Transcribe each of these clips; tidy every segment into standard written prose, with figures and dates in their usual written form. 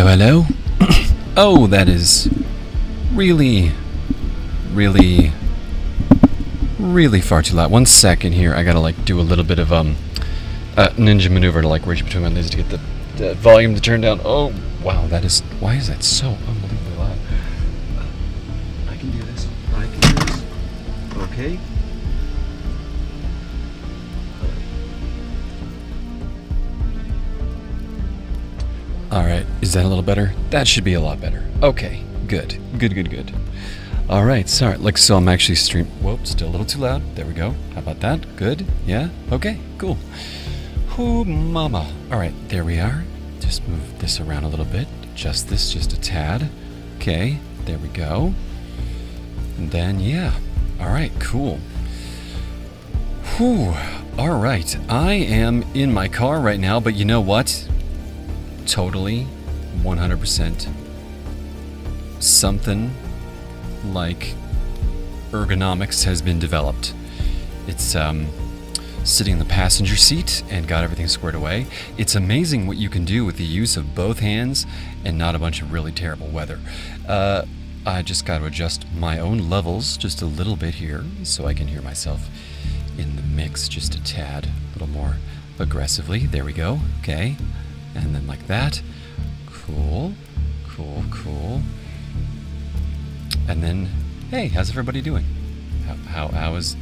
Hello, hello. Oh, that is really, really, really far too loud. 1 second here. I gotta like do a little bit of ninja maneuver to like reach between my legs to get the volume to turn down. Oh, wow, that is. Why is that so unbelievably loud? I can do this. I can do this. Okay. Alright, is that a little better? That should be a lot better. Okay, good. Good. Alright, sorry. Like, so I'm actually Whoop, still a little too loud. There we go. How about that? Good? Yeah? Okay, cool. Whoo, mama. Alright, there we are. Just move this around a little bit. Adjust this just a tad. Okay, there we go. And then, yeah. Alright, cool. Whew. Alright, I am in my car right now, but you know what? Totally, 100%, something like ergonomics has been developed. It's sitting in the passenger seat and got everything squared away. It's amazing what you can do with the use of both hands and not a bunch of really terrible weather. I just got to adjust my own levels just a little bit here so I can hear myself in the mix just a tad, a little more aggressively. There we go. Okay. And then like that. Cool. And then, hey, how's everybody doing? How's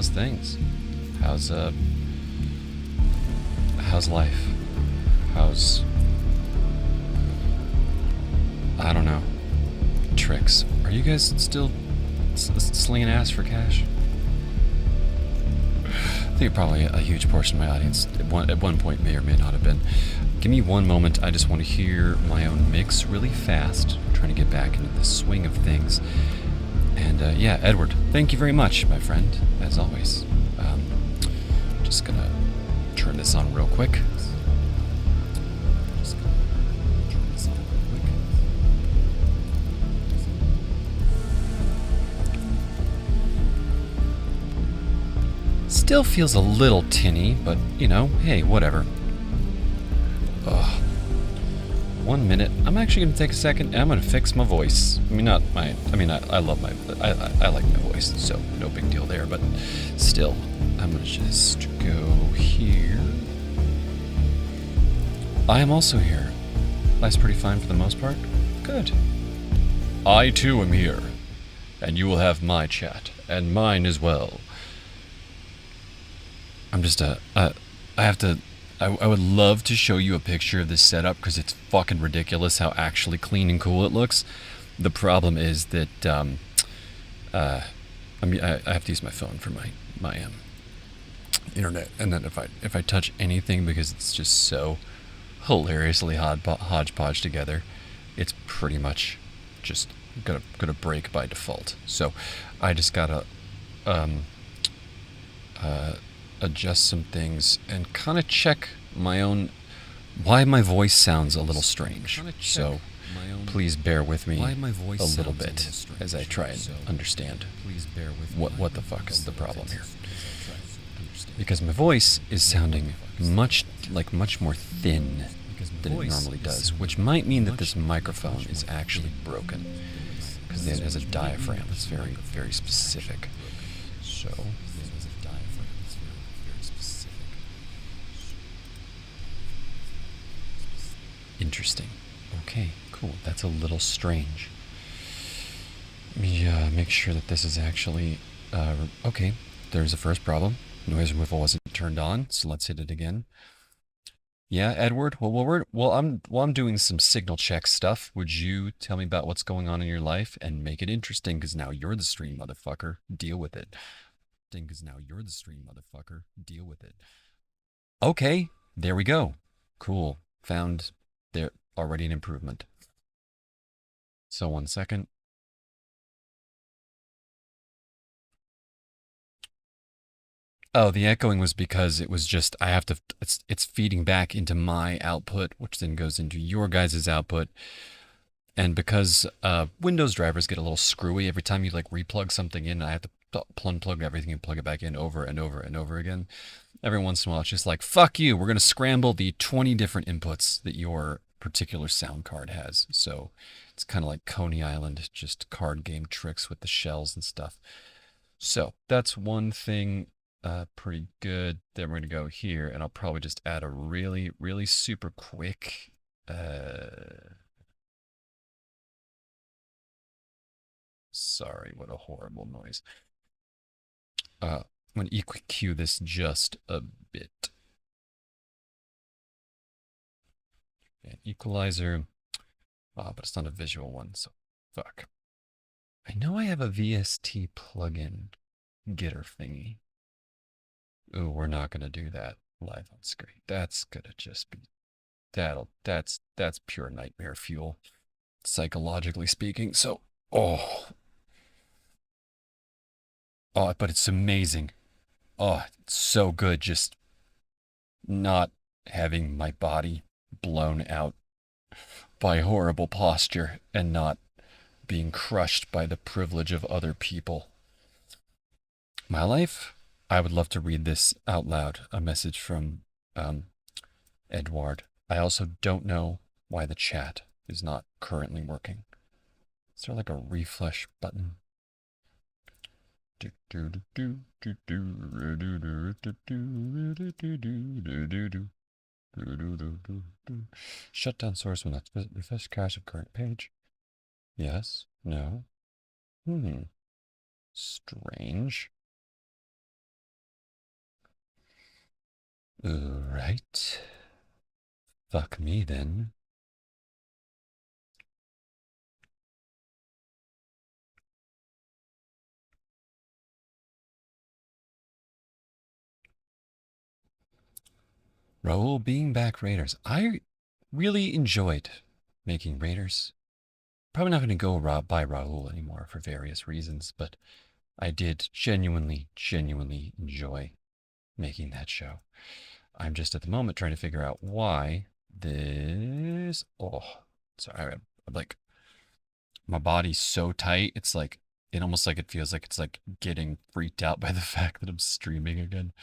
things? How's life? I don't know. Tricks. Are you guys still slinging ass for cash? I think probably a huge portion of my audience at one point may or may not have been. Give me one moment. I just want to hear my own mix really fast. I'm trying to get back into the swing of things. And yeah, Edward, thank you very much, my friend, as always. Just gonna turn this on real quick. Still feels a little tinny, but you know, hey, whatever. Ugh. 1 minute. I'm actually gonna take a second and I'm gonna fix my voice. I love I like my voice, so no big deal there, but still, I'm gonna just go here. I am also here. Life's pretty fine for the most part. Good. I too am here. And you will have my chat, and mine as well. I'm just I would love to show you a picture of this setup because it's fucking ridiculous how actually clean and cool it looks. The problem is that I have to use my phone for my internet, and then if I touch anything because it's just so hilariously hodgepodge together, it's pretty much just gonna break by default. So I just gotta adjust some things and kind of check my own why my voice sounds a little strange. So please bear with me a little bit as I try and understand what the fuck is the problem here. Because my voice is sounding much more thin than it normally does, which might mean that this microphone is actually broken because it has a diaphragm that's very, very specific. So interesting. Okay, cool. That's a little strange. Let me make sure that this is actually... okay, there's the first problem. Noise removal wasn't turned on, so let's hit it again. Yeah, Edward? While I'm doing some signal check stuff, would you tell me about what's going on in your life and make it interesting, because now you're the stream, motherfucker. Deal with it. Okay, there we go. Cool. Found... there already an improvement. So 1 second. Oh, the echoing was because it was just it's feeding back into my output, which then goes into your guys' output. And because Windows drivers get a little screwy every time you like replug something in, I have to unplug everything and plug it back in over and over again. Every once in a while, it's just like, fuck you, we're going to scramble the 20 different inputs that your particular sound card has. So it's kind of like Coney Island, just card game tricks with the shells and stuff. So that's one thing, pretty good. Then we're going to go here, and I'll probably just add a really, really super quick. Sorry, what a horrible noise. I'm going to EQ this just a bit. And equalizer. But it's not a visual one, so fuck. I know I have a VST plugin getter thingy. Ooh, we're not gonna do that live on screen. That's gonna just be that's pure nightmare fuel, psychologically speaking. So oh, but it's amazing. Oh, it's so good just not having my body blown out by horrible posture and not being crushed by the privilege of other people. My life, I would love to read this out loud, a message from Edward. I also don't know why the chat is not currently working. Is there like a refresh button? Shut down source when that's refresh cache of current page. Yes. No. Strange. Right. Fuck me then. Raoul being back Raiders. I really enjoyed making Raiders. Probably not going to go by Raoul anymore for various reasons, but I did genuinely enjoy making that show. I'm just at the moment trying to figure out why this. Oh, sorry. I'm like, my body's so tight. It's like, it almost like it feels like it's like getting freaked out by the fact that I'm streaming again.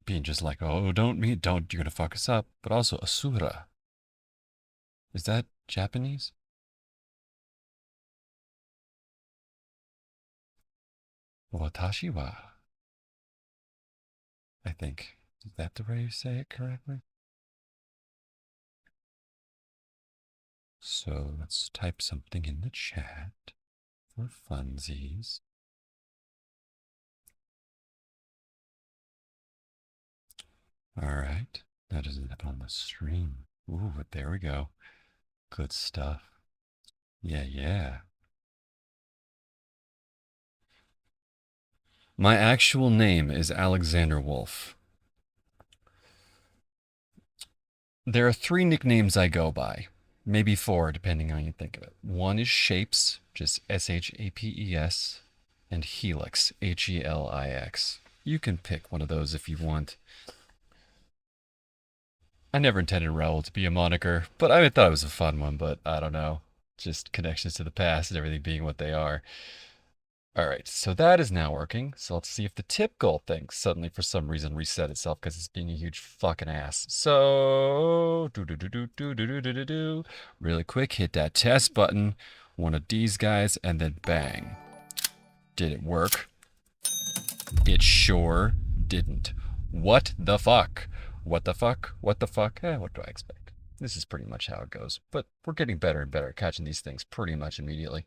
Being just like, oh, don't, you're gonna fuck us up. But also, Asura. Is that Japanese? Watashi wa. I think. Is that the way you say it correctly? So let's type something in the chat for funsies. All right. That isn't on the stream. Ooh, but there we go. Good stuff. Yeah. My actual name is Alexander Wolf. There are 3 nicknames I go by. Maybe 4, depending on how you think of it. One is Shapes, just Shapes, and Helix, Helix. You can pick one of those if you want. I never intended Raoul to be a moniker, but I thought it was a fun one, but I don't know. Just connections to the past and everything being what they are. All right, so that is now working. So let's see if the tip goal thing suddenly, for some reason, reset itself because it's being a huge fucking ass. So, really quick, hit that test button, one of these guys, and then bang. Did it work? It sure didn't. What the fuck? What the fuck? What the fuck? What do I expect? This is pretty much how it goes, but we're getting better and better at catching these things pretty much immediately.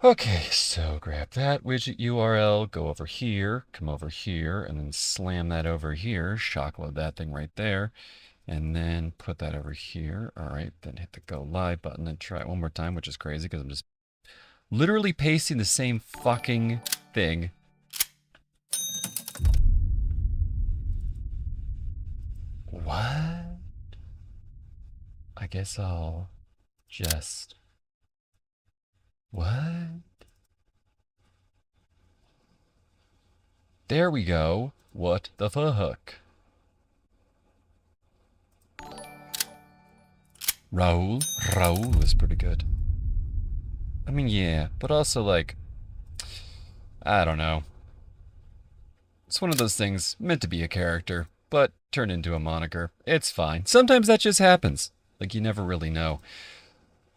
Okay, so grab that widget URL, go over here, come over here, and then slam that over here, shockload that thing right there, and then put that over here. All right, then hit the go live button and try it one more time, which is crazy because I'm just literally pasting the same fucking thing. What? I guess I'll just... What? There we go. What the fuck? Raoul is pretty good. I mean, yeah, but also like, I don't know. It's one of those things meant to be a character, but turn into a moniker. It's fine. Sometimes that just happens. Like, you never really know.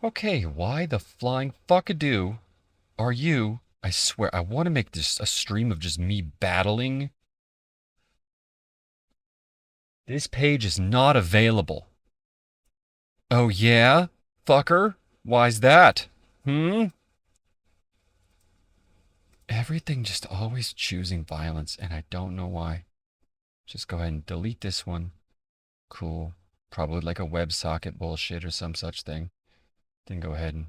Okay, why the flying fuckadoo are you? I swear, I want to make this a stream of just me battling. This page is not available. Oh yeah? Fucker? Why's that? Everything just always choosing violence, and I don't know why. Just go ahead and delete this one. Cool. Probably like a WebSocket bullshit or some such thing. Then go ahead and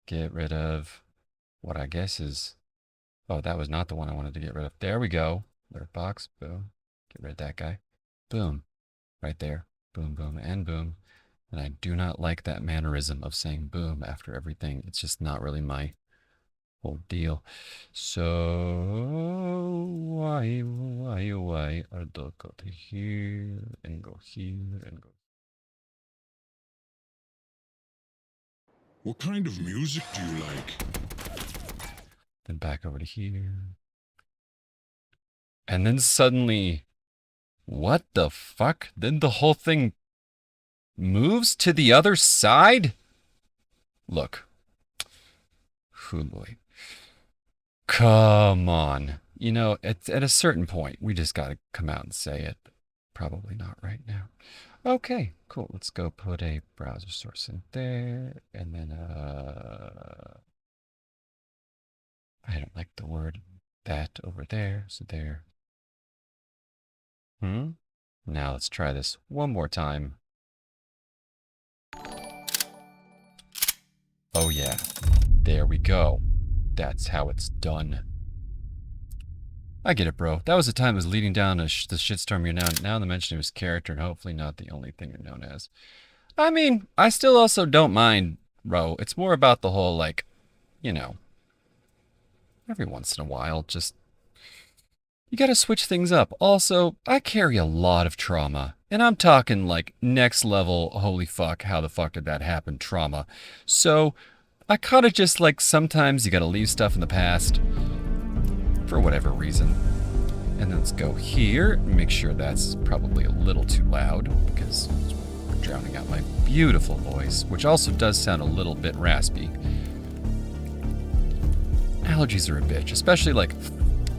get rid of what I guess is... Oh, that was not the one I wanted to get rid of. There we go. Alert box. Boom. Get rid of that guy. Boom. Right there. Boom, boom, and boom. And I do not like that mannerism of saying boom after everything. It's just not really my whole deal. So why are those go to here and go here and go? What kind of music do you like? Then back over to here. And then suddenly, what the fuck? Then the whole thing moves to the other side? Look. Oh boy. Come on. You know, at a certain point, we just got to come out and say it. Probably not right now. Okay, cool. Let's go put a browser source in there. And then, I don't like the word that over there. So there. Now let's try this one more time. Oh yeah. There we go. That's how it's done. I get it, bro. That was the time it was leading down the shitstorm you're now the mention of his character, and hopefully not the only thing you're known as. I mean, I still also don't mind, bro. It's more about the whole, like, you know, every once in a while, just, you gotta switch things up. Also, I carry a lot of trauma, and I'm talking, like, next level, holy fuck, how the fuck did that happen, trauma. So, I kind of just, like, sometimes you gotta leave stuff in the past for whatever reason. And then let's go here and make sure that's probably a little too loud because it's drowning out my beautiful voice, which also does sound a little bit raspy. Allergies are a bitch, especially like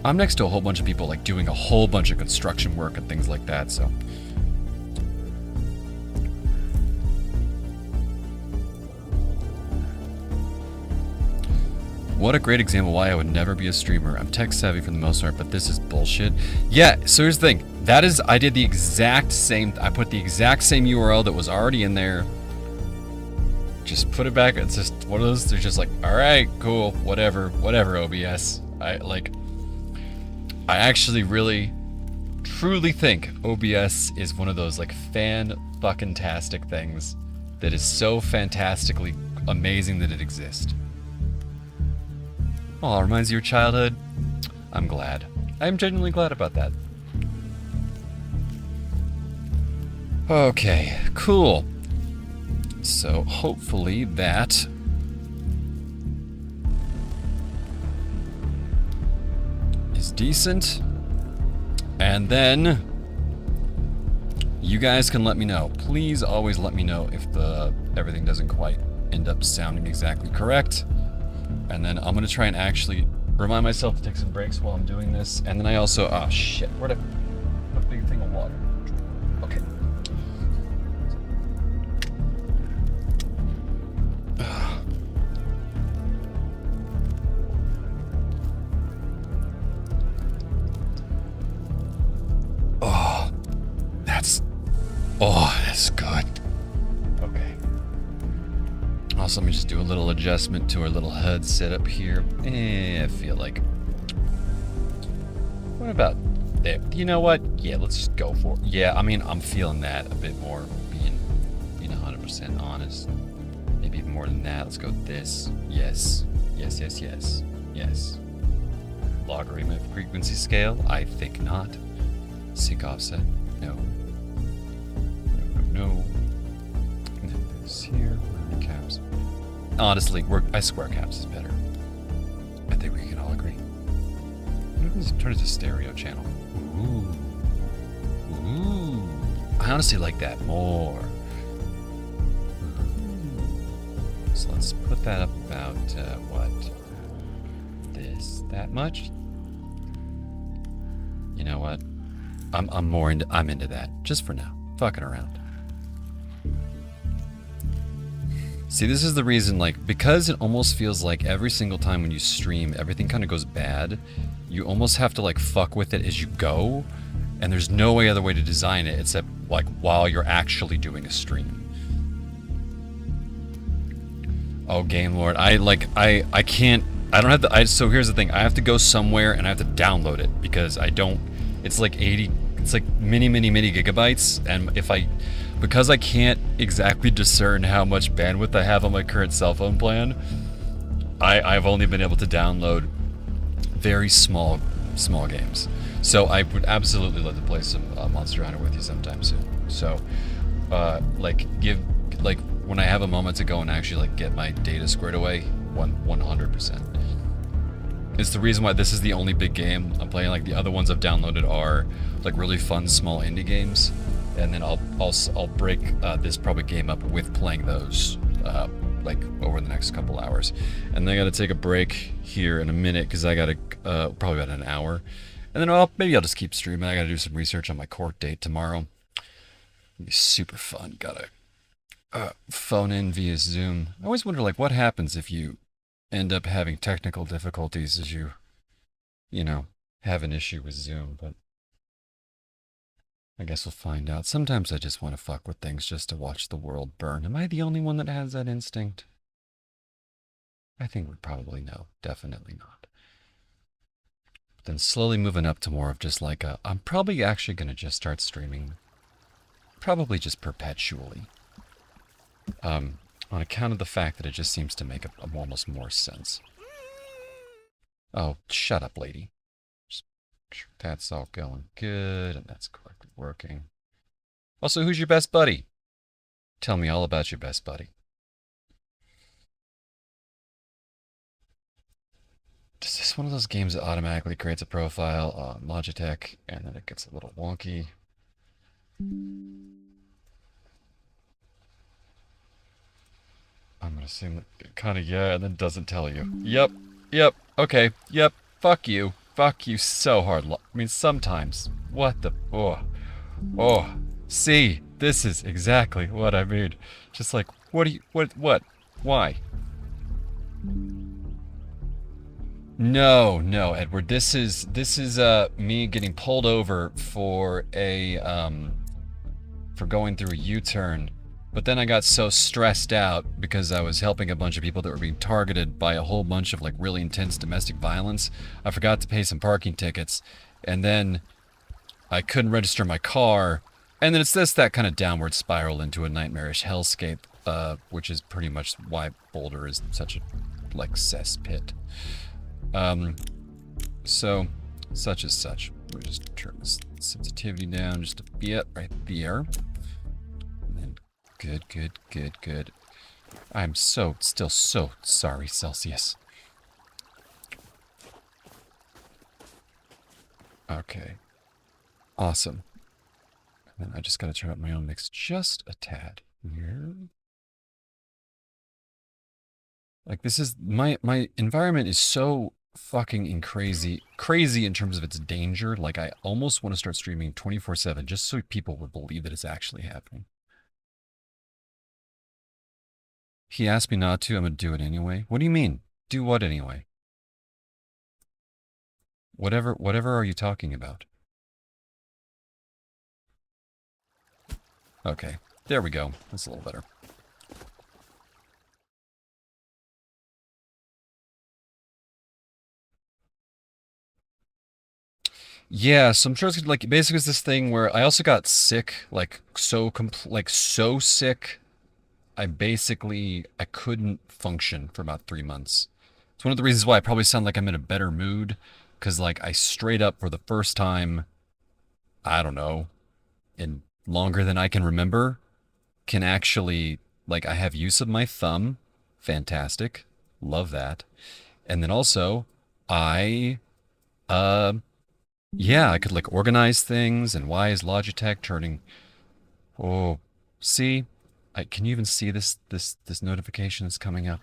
I'm next to a whole bunch of people like doing a whole bunch of construction work and things like that, so. What a great example why I would never be a streamer. I'm tech savvy for the most part, but this is bullshit. Yeah, so here's the thing. That is, I did the exact same, I put the exact same URL that was already in there. Just put it back. It's just one of those, they're just like, all right, cool, whatever, OBS. I actually really, truly think OBS is one of those like fan-fucking-tastic things that is so fantastically amazing that it exists. Oh, it reminds you of your childhood? I'm glad. I'm genuinely glad about that. Okay, cool. So hopefully that is decent. And then you guys can let me know. Please always let me know if everything doesn't quite end up sounding exactly correct. And then I'm gonna try and actually remind myself to take some breaks while I'm doing this. And then I also, oh shit, where'd I put a big thing of water? Okay. That's good. Okay. Also, let me just do a little adjustment to our little HUD setup here. I feel like... What about there? You know what? Yeah, let's just go for it. Yeah, I mean, I'm feeling that a bit more, being 100% honest. Maybe even more than that. Let's go with this. Yes. Yes. Logarithm frequency scale? I think not. Sync offset? No. And then this here, caps. Honestly, I square caps is better. I think we can all agree. What if we turn it to stereo channel? Ooh. honestly like that more. So let's put that up about, what? That much? You know what? I'm into that. Just for now. Fucking around. See, this is the reason, like, because it almost feels like every single time when you stream, everything kind of goes bad, you almost have to, like, fuck with it as you go, and there's no other way to design it except, like, while you're actually doing a stream. Oh, Game Lord, I can't, I don't have the, so here's the thing, I have to go somewhere and I have to download it, because I don't, it's like it's like many gigabytes, and because I can't exactly discern how much bandwidth I have on my current cell phone plan, I've only been able to download very small games. So I would absolutely love to play some Monster Hunter with you sometime soon. So, when I have a moment to go and actually like get my data squared away, 100%. It's the reason why this is the only big game I'm playing. Like the other ones I've downloaded are like really fun small indie games, and then I'll break this probably game up with playing those like over the next couple hours, and then I got to take a break here in a minute because I got to probably about an hour, and then maybe I'll just keep streaming. I got to do some research on my court date tomorrow. It'll be super fun. Gotta phone in via Zoom. I always wonder like what happens if you end up having technical difficulties as you know, have an issue with Zoom, but I guess we'll find out. Sometimes I just want to fuck with things just to watch the world burn. Am I the only one that has that instinct? I think we probably know. Definitely not. But then slowly moving up to more of just like I'm probably actually going to just start streaming. Probably just perpetually. On account of the fact that it just seems to make almost more sense. Oh, shut up, lady. That's all going good, and that's correctly working. Also, who's your best buddy? Tell me all about your best buddy. Is this one of those games that automatically creates a profile on Logitech, and then it gets a little wonky? I'm gonna assume that kind of, yeah, and then doesn't tell you. Yep, okay, yep, fuck you so hard. I mean, sometimes, what the, oh, see, this is exactly what I mean. Just like, what, why? No, Edward, this is me getting pulled over for for going through a U-turn. But then I got so stressed out because I was helping a bunch of people that were being targeted by a whole bunch of like really intense domestic violence. I forgot to pay some parking tickets, and then I couldn't register my car, and then it's that kind of downward spiral into a nightmarish hellscape, which is pretty much why Boulder is such a like cesspit. So such as such. Let me just turn this sensitivity down just a bit right there. Good. I'm still so sorry, Celsius. Okay. Awesome. And then I just gotta turn up my own mix just a tad here. Like this is, my environment is so fucking crazy in terms of its danger. Like I almost want to start streaming 24/7 just so people would believe that it's actually happening. He asked me not to, I'm gonna do it anyway. What do you mean? Do what anyway? Whatever are you talking about? Okay, there we go. That's a little better. Yeah, so I'm sure it's like basically it's this thing where I also got sick, like so sick. I couldn't function for about 3 months. It's one of the reasons why I probably sound like I'm in a better mood, because like I straight up for the first time, I don't know, in longer than I can remember, can actually, like I have use of my thumb. Fantastic. Love that. And then also, yeah, I could like organize things, and why is Logitech turning Oh, see? Can you even see this notification that's coming up?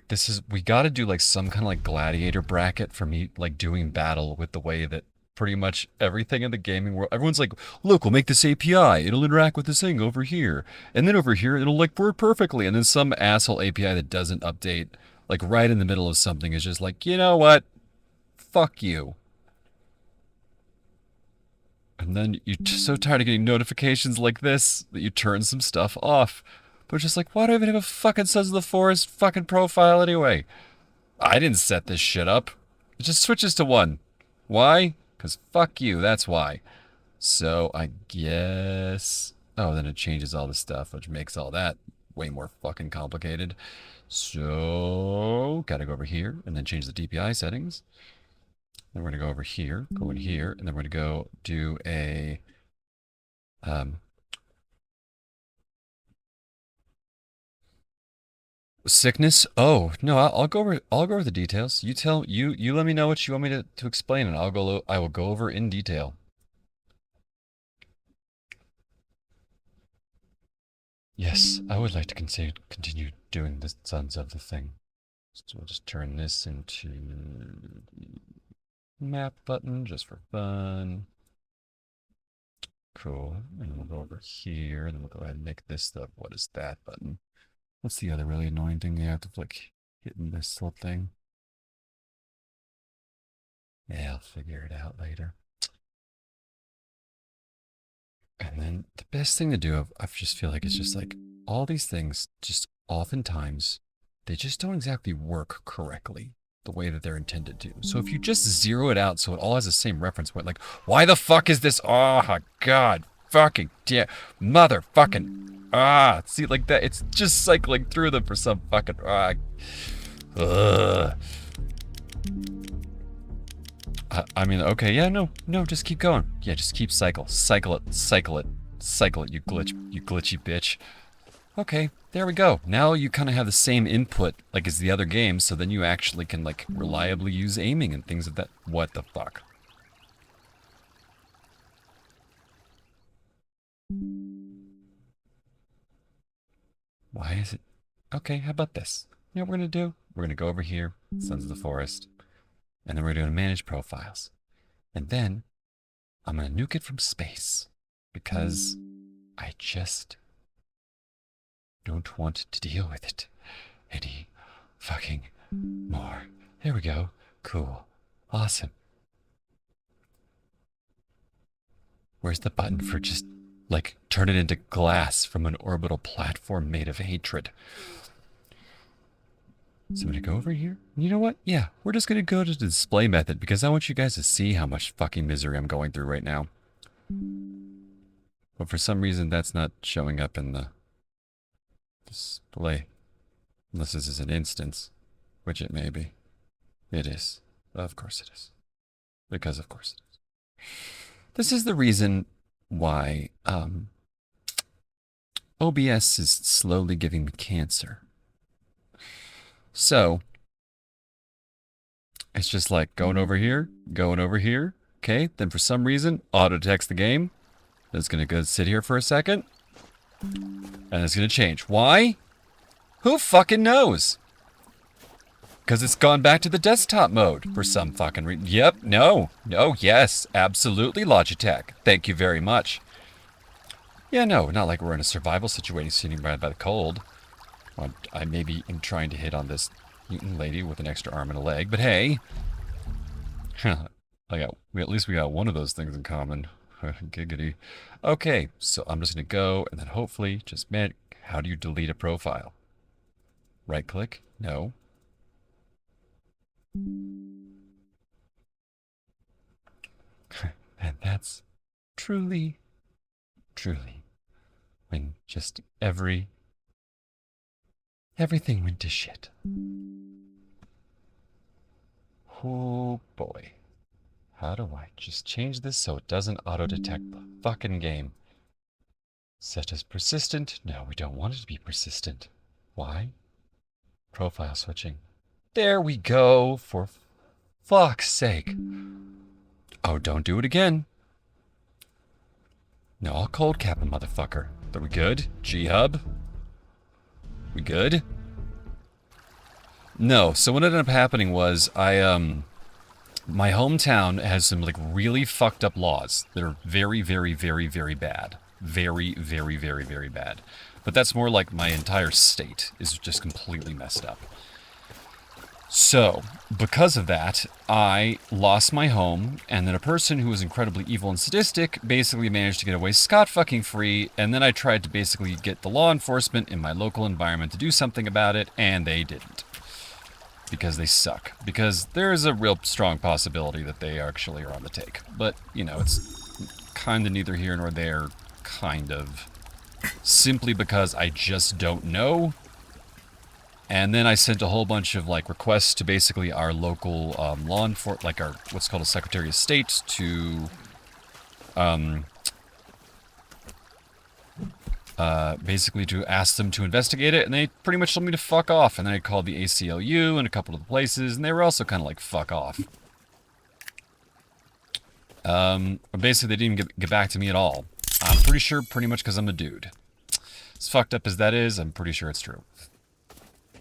This is, we gotta do like some kind of like gladiator bracket for me, like doing battle with the way that pretty much everything in the gaming world, everyone's like, look, we'll make this API, it'll interact with this thing over here, and then over here it'll like work perfectly, and then some asshole API that doesn't update, like right in the middle of something is just like, you know what? Fuck you. And then you're so tired of getting notifications like this that you turn some stuff off. But just like, why do I even have a fucking Sons of the Forest fucking profile anyway? I didn't set this shit up. It just switches to 1. Why? Because fuck you, that's why. So I guess... Oh, then it changes all the stuff, which makes all that way more fucking complicated. So, gotta go over here, and then change the DPI settings. Then we're going to go over here, go in here, and then we're going to go do a sickness. Oh, no, I'll go over the details. You let me know what you want me to explain, and I will go over in detail. Yes, I would like to continue doing the Sons of the thing. So we'll just turn this into map button just for fun. Cool. And we'll go over here, and then we'll go ahead and make this the what is that button. What's the other really annoying thing you have to like hitting this little thing? Yeah, I'll figure it out later. And then the best thing to do, I just feel like it's just like all these things just oftentimes they just don't exactly work correctly the way that they're intended to. So if you just zero it out so it all has the same reference point, like, why the fuck is this? Oh, God, fucking, yeah, motherfucking, see, like that, it's just cycling through them for some fucking, I mean, okay, yeah, no, just keep going. Yeah, just keep cycle it, you glitchy bitch. Okay, there we go. Now you kind of have the same input like as the other games, so then you actually can like reliably use aiming and things of that. What the fuck? Why is it? Okay, how about this? You know what we're gonna do? We're gonna go over here, Sons of the Forest, and then we're gonna manage profiles. And then I'm gonna nuke it from space because I just don't want to deal with it any fucking more. There we go. Cool. Awesome. Where's the button for just, like, turn it into glass from an orbital platform made of hatred? So I'm gonna go over here. You know what? Yeah, we're just gonna go to the display method because I want you guys to see how much fucking misery I'm going through right now. But for some reason, that's not showing up in the display. Unless this is an instance, which it may be. It is. Of course it is. Because of course it is. This is the reason why OBS is slowly giving me cancer. So, it's just like going over here, okay? Then for some reason, auto-detects the game. It's going to go sit here for a second. And it's going to change. Why? Who fucking knows? Because it's gone back to the desktop mode for some fucking reason. Yep, no, yes, absolutely, Logitech. Thank you very much. Yeah, no, not like we're in a survival situation sitting right by the cold. Well, I maybe am trying to hit on this mutant lady with an extra arm and a leg, but hey. At least we got one of those things in common. Giggity. Okay, so I'm just going to go and then hopefully just, man, how do you delete a profile? Right click? No. And that's truly when just everything went to shit. Oh boy. How do I just change this so it doesn't auto-detect the fucking game? Set as persistent? No, we don't want it to be persistent. Why? Profile switching. There we go, for fuck's sake. Oh, don't do it again. No, I'll cold cap a motherfucker. Are we good? G-Hub? We good? No, so what ended up happening was my hometown has some like really fucked up laws that are very, very, very, very bad. Very, very, very, very bad. But that's more like my entire state is just completely messed up. So, because of that, I lost my home, and then a person who was incredibly evil and sadistic basically managed to get away scot-fucking-free, and then I tried to basically get the law enforcement in my local environment to do something about it, and they didn't. Because they suck. Because there is a real strong possibility that they actually are on the take. But, you know, it's kind of neither here nor there, kind of. Simply because I just don't know. And then I sent a whole bunch of, like, requests to basically our local law enforcement, like our, what's called a Secretary of State, to basically to ask them to investigate it, and they pretty much told me to fuck off. And then I called the ACLU and a couple of the places, and they were also kind of like, fuck off. But basically, they didn't even get back to me at all. I'm pretty sure pretty much because I'm a dude. As fucked up as that is, I'm pretty sure it's true.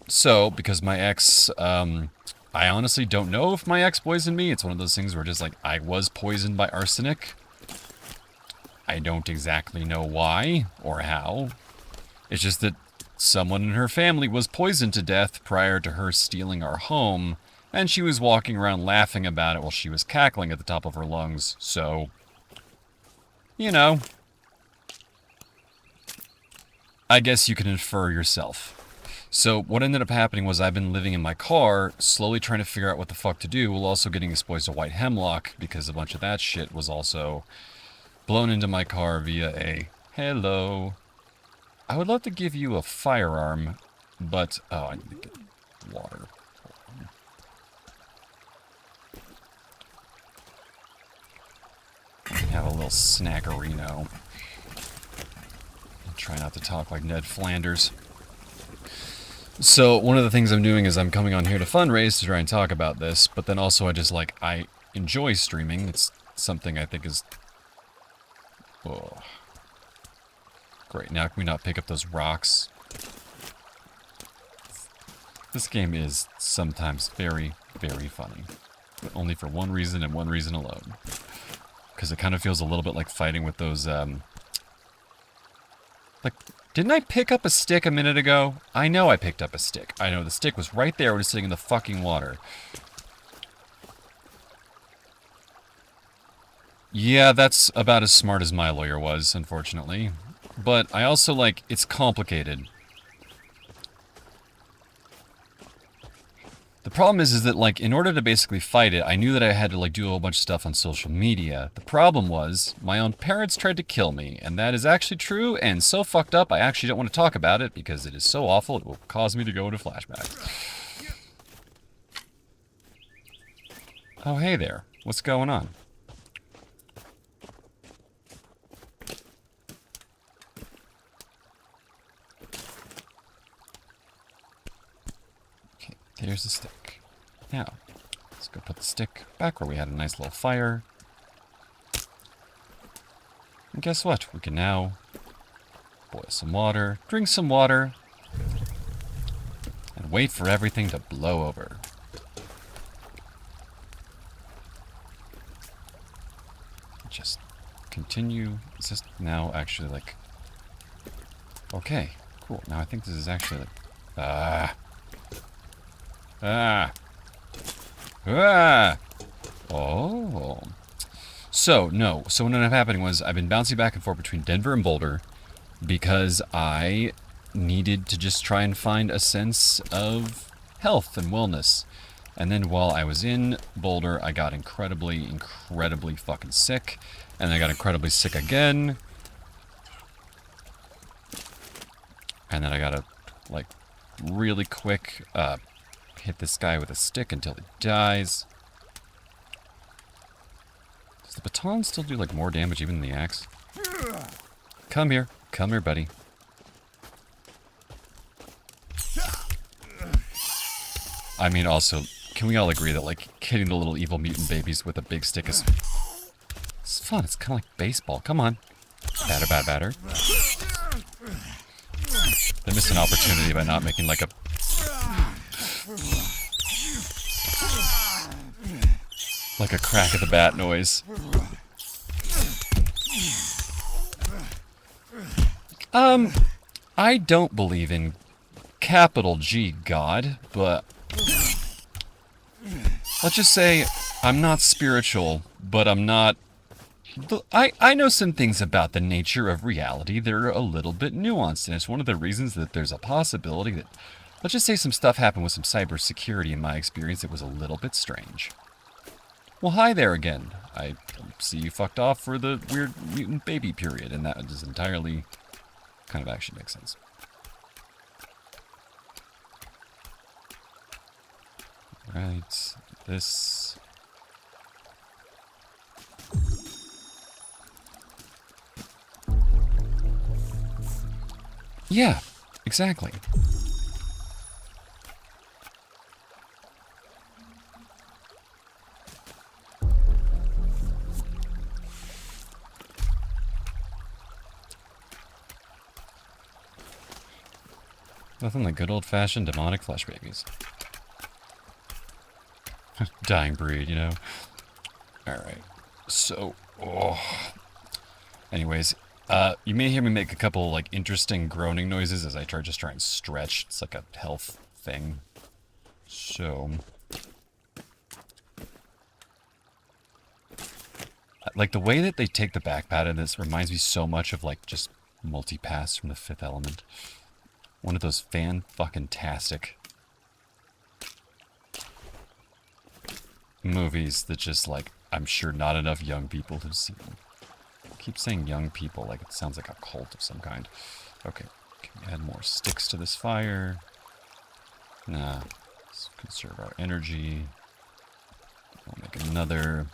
So, because my ex, I honestly don't know if my ex poisoned me. It's one of those things where just like, I was poisoned by arsenic. I don't exactly know why or how. It's just that someone in her family was poisoned to death prior to her stealing our home, and she was walking around laughing about it while she was cackling at the top of her lungs, so, you know, I guess you can infer yourself. So what ended up happening was I've been living in my car, slowly trying to figure out what the fuck to do, while also getting exposed to white hemlock, because a bunch of that shit was also blown into my car via a, hello, I would love to give you a firearm, but, oh, I need to get water. Have a little snackerino. Try not to talk like Ned Flanders. So one of the things I'm doing is I'm coming on here to fundraise to try and talk about this, but then also I enjoy streaming. It's something I think is... Oh. Great, now can we not pick up those rocks? This game is sometimes very, very funny. But only for one reason and one reason alone. Because it kind of feels a little bit like fighting with those, like, didn't I pick up a stick a minute ago? I know I picked up a stick. I know the stick was right there when it was sitting in the fucking water. Yeah, that's about as smart as my lawyer was, unfortunately. But I also, like, it's complicated. The problem is that, like, in order to basically fight it, I knew that I had to, like, do a whole bunch of stuff on social media. The problem was, my own parents tried to kill me, and that is actually true, and so fucked up, I actually don't want to talk about it, because it is so awful, it will cause me to go into flashbacks. Oh, hey there. What's going on? There's the stick. Now, let's go put the stick back where we had a nice little fire. And guess what? We can now boil some water, drink some water, and wait for everything to blow over. Just continue. Is this now actually like... Okay, cool. Now I think this is actually like... Oh. So, no. So what ended up happening was I've been bouncing back and forth between Denver and Boulder because I needed to just try and find a sense of health and wellness. And then while I was in Boulder, I got incredibly, incredibly fucking sick. And I got incredibly sick again. And then I gotta, like, really quick, hit this guy with a stick until he dies. Does the baton still do, like, more damage even than the axe? Come here, buddy. I mean, also, can we all agree that, like, hitting the little evil mutant babies with a big stick is... It's fun, it's kind of like baseball. Come on. Batter. They missed an opportunity by not making like a... like a crack of the bat noise. I don't believe in capital G God, but let's just say I'm not spiritual, but I'm not... I know some things about the nature of reality that are a little bit nuanced, and it's one of the reasons that there's a possibility that, let's just say some stuff happened with some cybersecurity in my experience that was a little bit strange. Well, hi there again. I see you fucked off for the weird mutant baby period, and that does entirely kind of actually makes sense. Right, this... Yeah, exactly. Nothing like good old-fashioned demonic flesh babies. Dying breed, you know? Alright, so... Oh. Anyways, you may hear me make a couple, like, interesting groaning noises as I just try and stretch. It's like a health thing. So... like, the way that they take the backpad in this reminds me so much of, like, just Multipass from The Fifth Element. One of those fan-fucking-tastic movies that just, like, I'm sure not enough young people have seen. I keep saying young people like it sounds like a cult of some kind. Okay, can we add more sticks to this fire? Nah, let's conserve our energy. We'll make another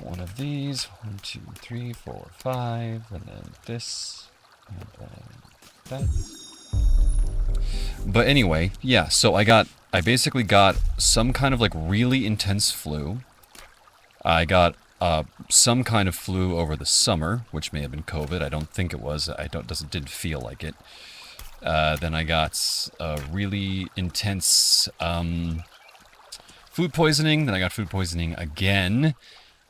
one of these. 1, 2, 3, 4, 5, and then this, and then that. But anyway, yeah, so I basically got some kind of like really intense flu. I got some kind of flu over the summer, which may have been COVID. I don't think it was. Didn't feel like it. Then I got really intense food poisoning. Then I got food poisoning again.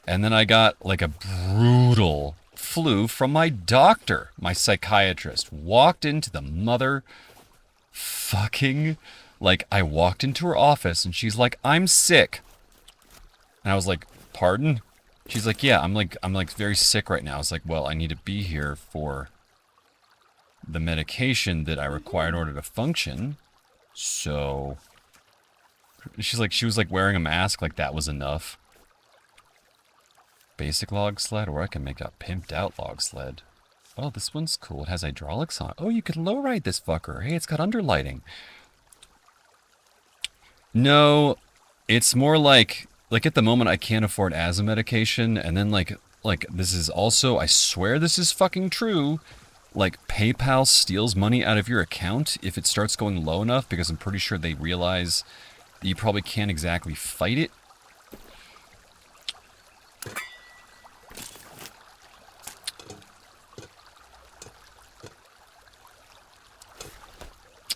And then I got like a brutal flu from my doctor, my psychiatrist. Walked into the motherfucking... like, I walked into her office and she's like, I'm sick. And I was like, pardon? She's like, yeah, I'm like very sick right now. I was like, well, I need to be here for the medication that I require in order to function. So she was like wearing a mask, like that was enough. Basic log sled, or I can make a pimped out log sled. Oh, this one's cool. It has hydraulics on it. Oh, you can lowride this fucker. Hey, it's got underlighting. No, it's more like at the moment I can't afford asthma medication, and then like this is also, I swear this is fucking true, like PayPal steals money out of your account if it starts going low enough, because I'm pretty sure they realize that you probably can't exactly fight it.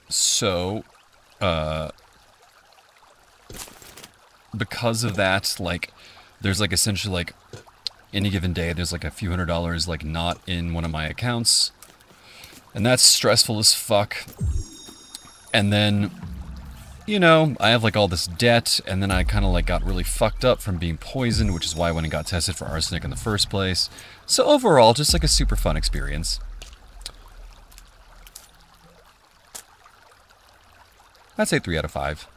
So, because of that, like, there's like essentially like any given day there's like a few $100s like not in one of my accounts, and that's stressful as fuck. And then, you know, I have like all this debt, and then I kind of like got really fucked up from being poisoned, which is why I went and got tested for arsenic in the first place. So overall, just like a super fun experience. I'd say 3 out of 5.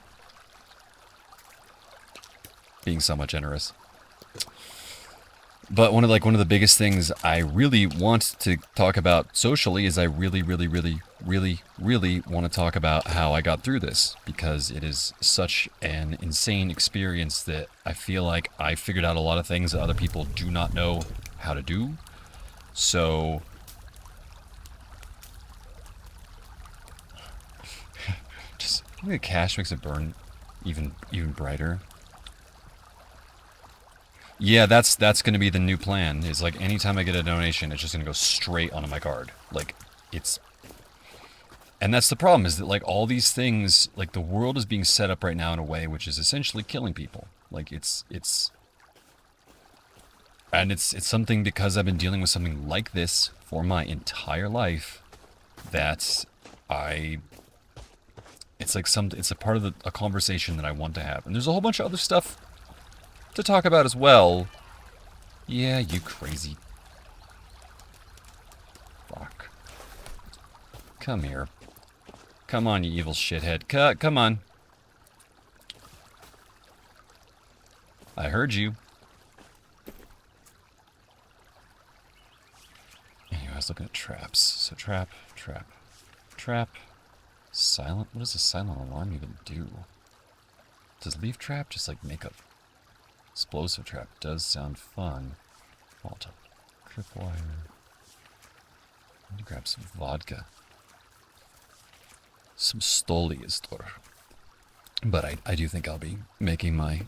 Being somewhat generous. But one of the biggest things I really want to talk about socially is I really want to talk about how I got through this, because it is such an insane experience that I feel like I figured out a lot of things that other people do not know how to do. So just I think the cash makes it burn even brighter. Yeah, that's gonna be the new plan. Is like anytime I get a donation, it's just gonna go straight onto my card. Like, it's, and that's the problem, is that like all these things, like the world is being set up right now in a way which is essentially killing people. Like and it's something, because I've been dealing with something like this for my entire life, that I, it's like it's a part of a conversation that I want to have. And there's a whole bunch of other stuff to talk about as well. Yeah, you crazy. Fuck. Come here. Come on, you evil shithead. Come on. I heard you. Anyway, I was looking at traps. So trap. Silent? What does a silent alarm even do? Does leaf trap just like make a explosive trap? Does sound fun. Malta. Tripwire. I need to grab some vodka. Some Stoliastor. But I do think I'll be making my,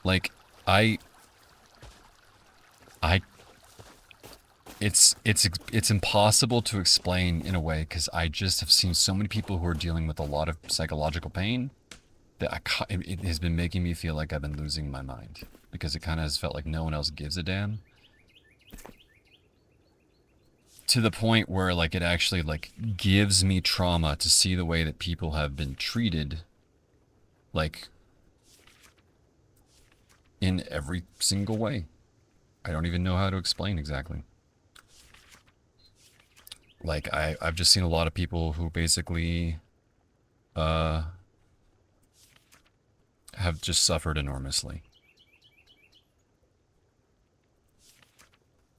like, it's impossible to explain in a way, because I just have seen so many people who are dealing with a lot of psychological pain that it has been making me feel like I've been losing my mind, because it kind of has felt like no one else gives a damn, to the point where like it actually like gives me trauma to see the way that people have been treated, like, in every single way. I don't even know how to explain exactly. Like, I've just seen a lot of people who basically have just suffered enormously.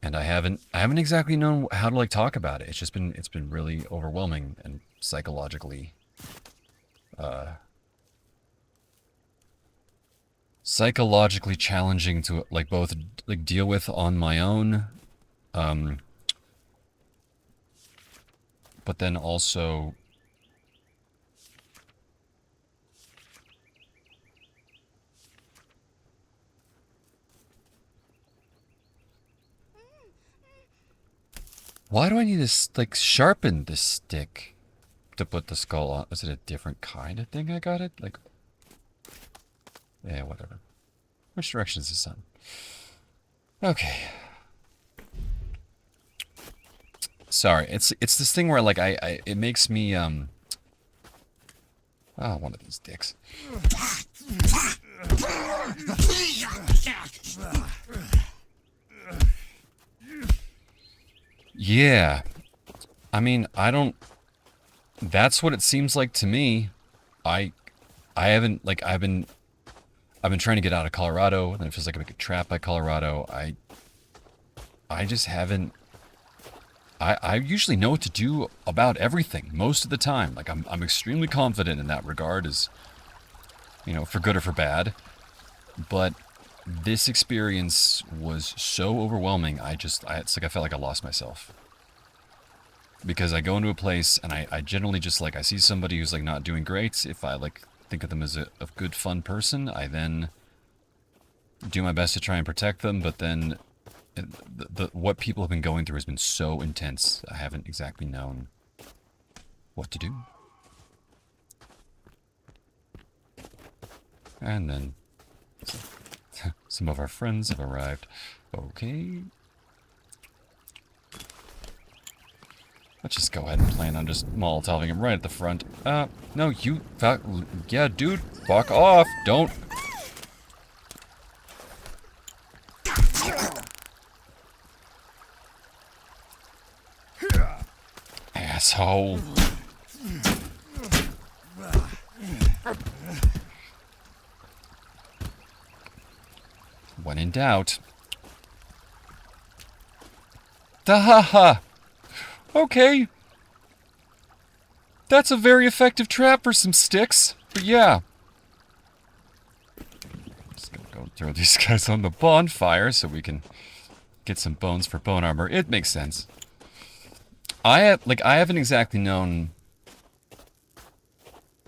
And I haven't exactly known how to like talk about it. It's been really overwhelming and psychologically challenging to like both like deal with on my own, but then also why do I need to like sharpen this stick to put the skull on? Is it a different kind of thing I got it? Like, yeah, whatever. Which direction is the sun? Okay. Sorry, it's this thing where like it makes me one of these dicks. Yeah. I mean, I don't, that's what it seems like to me. I haven't like I've been trying to get out of Colorado, and it feels like I'm getting trapped by Colorado. I just haven't. I usually know what to do about everything most of the time. Like I'm extremely confident in that regard, as you know, for good or for bad. But this experience was so overwhelming. It's like I felt like I lost myself. Because I go into a place and I generally just like, I see somebody who's like not doing great. If I like think of them as a good fun person, I then do my best to try and protect them. But then what people have been going through has been so intense, I haven't exactly known what to do. And then some of our friends have arrived. Okay. Let's just go ahead and plan on just Molotoving him right at the front. No, you... Yeah, dude, fuck off. Don't... Asshole. When in doubt. Da-ha-ha! Okay. That's a very effective trap for some sticks. But yeah. Just gonna go throw these guys on the bonfire so we can get some bones for bone armor. It makes sense. I haven't exactly known...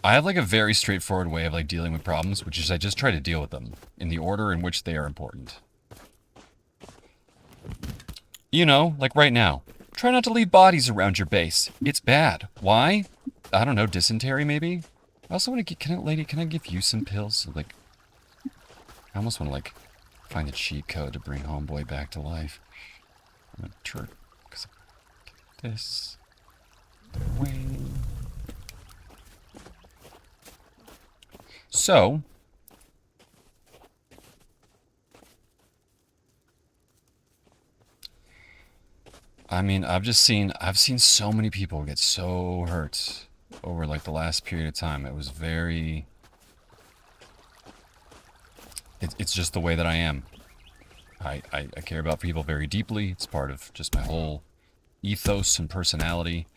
I have like a very straightforward way of like dealing with problems, which is I just try to deal with them in the order in which they are important. You know, like right now. Try not to leave bodies around your base. It's bad. Why? I don't know, dysentery maybe? I also want to get, can I give you some pills? Like, I almost want to, like, find a cheat code to bring Homeboy back to life. I'm gonna turn, because this way. So, I mean, I've seen so many people get so hurt over like the last period of time. It was very, it's just the way that I am. I care about people very deeply. It's part of just my whole ethos and personality.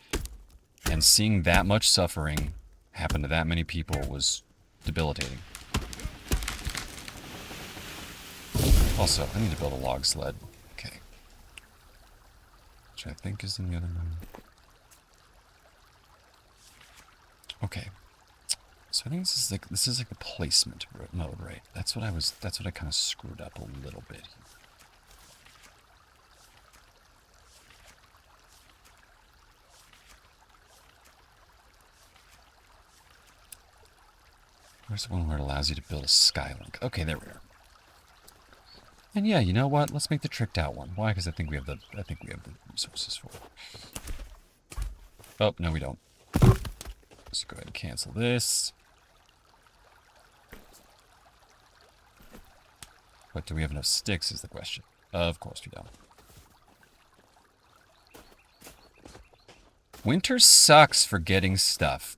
And seeing that much suffering happen to that many people was debilitating. Also, I need to build a log sled. Okay. Which I think is in the other room. Okay. So I think this is like the placement mode, right? That's what I kind of screwed up a little bit. Where's the one where it allows you to build a skylink? Okay, there we are. And yeah, you know what? Let's make the tricked out one. Why? Because I think we have the resources for it. Oh, no we don't. Let's go ahead and cancel this. But do we have enough sticks is the question. Of course we don't. Winter sucks for getting stuff.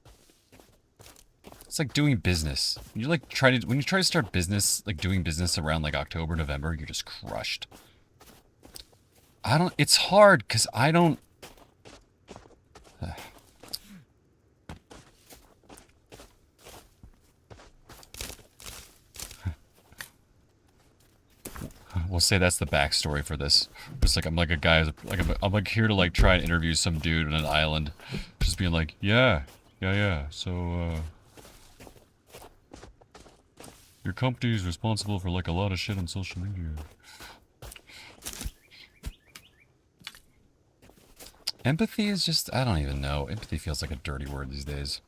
It's like doing business. When you try to start business, like doing business around like October, November, you're just crushed. It's hard because I don't. We'll say that's the backstory for this. It's like I'm like a guy, I'm like here to like try and interview some dude on an island, just being like, yeah. So your company is responsible for like a lot of shit on social media. Empathy is just, I don't even know. Empathy feels like a dirty word these days.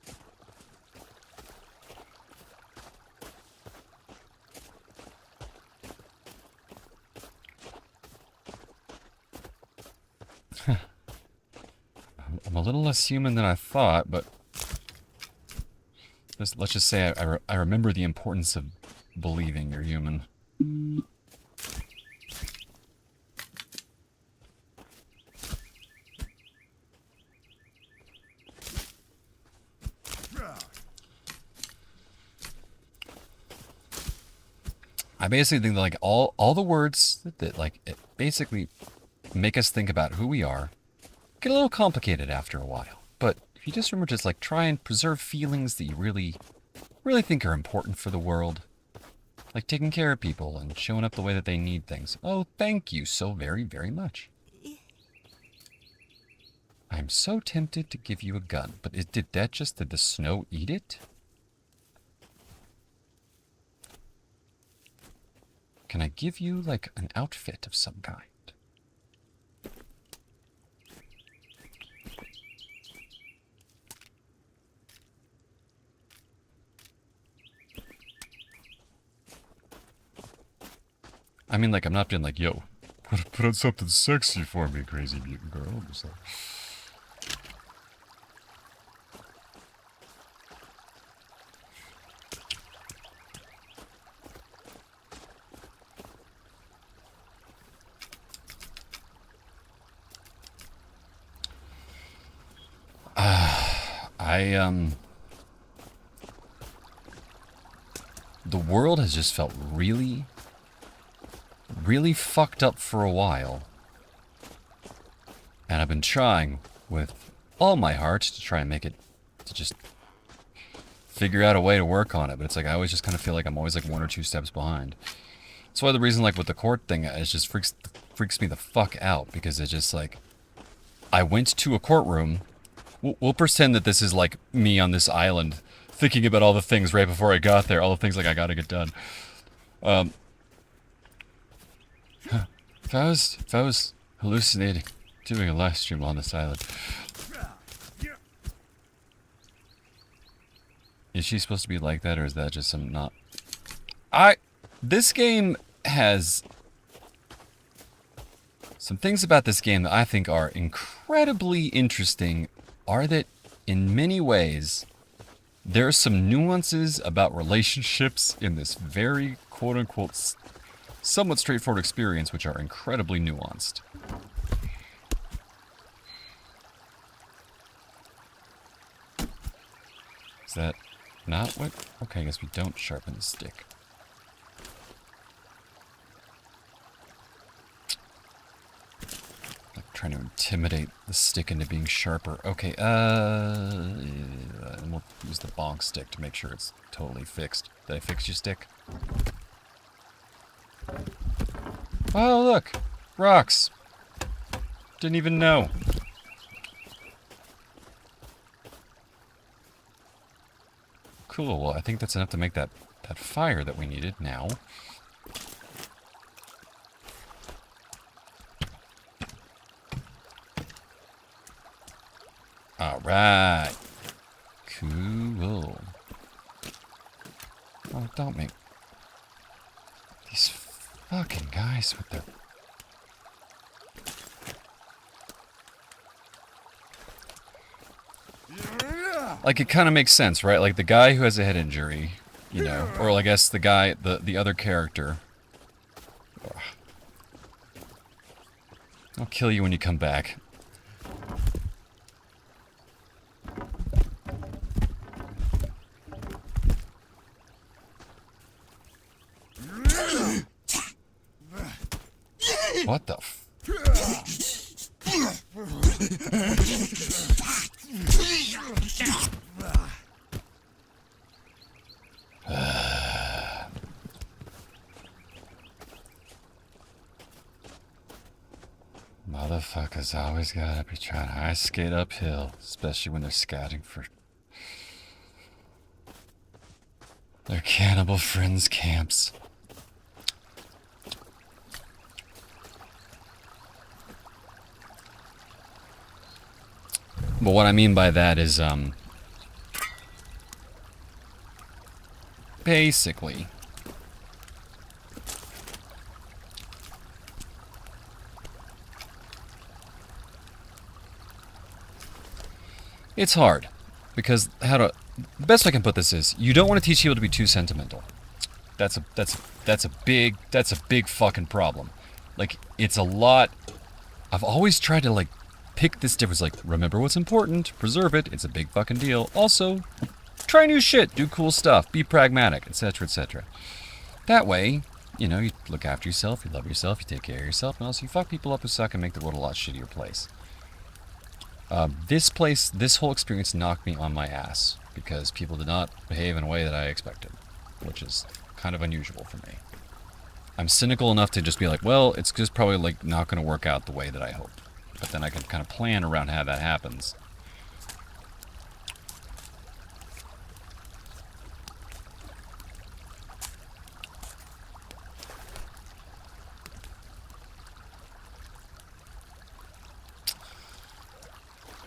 I'm a little less human than I thought, but let's just say I remember the importance of believing you're human. I basically think that like all the words that like it basically make us think about who we are get a little complicated after a while. But if you just remember, just like try and preserve feelings that you really think are important for the world, like taking care of people and showing up the way that they need things. Oh, thank you so very, very much. I'm so tempted to give you a gun, but did the snow eat it? Can I give you like an outfit of some kind? I mean, like, I'm not being like, yo, put on something sexy for me, crazy mutant girl. I'm just like... The world has just felt really fucked up for a while. And I've been trying with all my heart to try and make it, to just figure out a way to work on it. But it's like, I always just kind of feel like I'm always like 1 or 2 steps behind. That's why the reason like with the court thing, it just freaks me the fuck out. Because it's just like, I went to a courtroom. We'll pretend that this is like me on this island, thinking about all the things right before I got there, all the things like I gotta get done. If I was hallucinating. Doing a live stream on this island. Is she supposed to be like that, or is that just some not... This game has... Some things about this game that I think are incredibly interesting are that, in many ways, there are some nuances about relationships in this very, quote-unquote, somewhat straightforward experience, which are incredibly nuanced. Is that not what... Okay, I guess we don't sharpen the stick. Like trying to intimidate the stick into being sharper. Okay, and we'll use the bonk stick to make sure it's totally fixed. Did I fix your stick? Oh, look! Rocks! Didn't even know. Cool, well, I think that's enough to make that fire that we needed now. Alright. Cool. Oh, don't make... These fucking guys with their... Like, it kind of makes sense, right? Like, the guy who has a head injury, you know, or I guess the guy, the other character. Ugh. I'll kill you when you come back. What the f... Motherfuckers always gotta be trying to ice skate uphill, especially when they're scouting for their cannibal friends' camps. But what I mean by that is, basically, it's hard, because the best I can put this is, you don't want to teach people to be too sentimental. That's a big fucking problem. Like, it's a lot. I've always tried to, like, pick this difference, like, remember what's important, preserve it, it's a big fucking deal. Also, try new shit, do cool stuff, be pragmatic, etc., etc. That way, you know, you look after yourself, you love yourself, you take care of yourself, and also you fuck people up who suck and make the world a lot shittier place. This whole experience knocked me on my ass, because people did not behave in a way that I expected, which is kind of unusual for me. I'm cynical enough to just be like, well, it's just probably, like, not going to work out the way that I hoped. But then I can kind of plan around how that happens.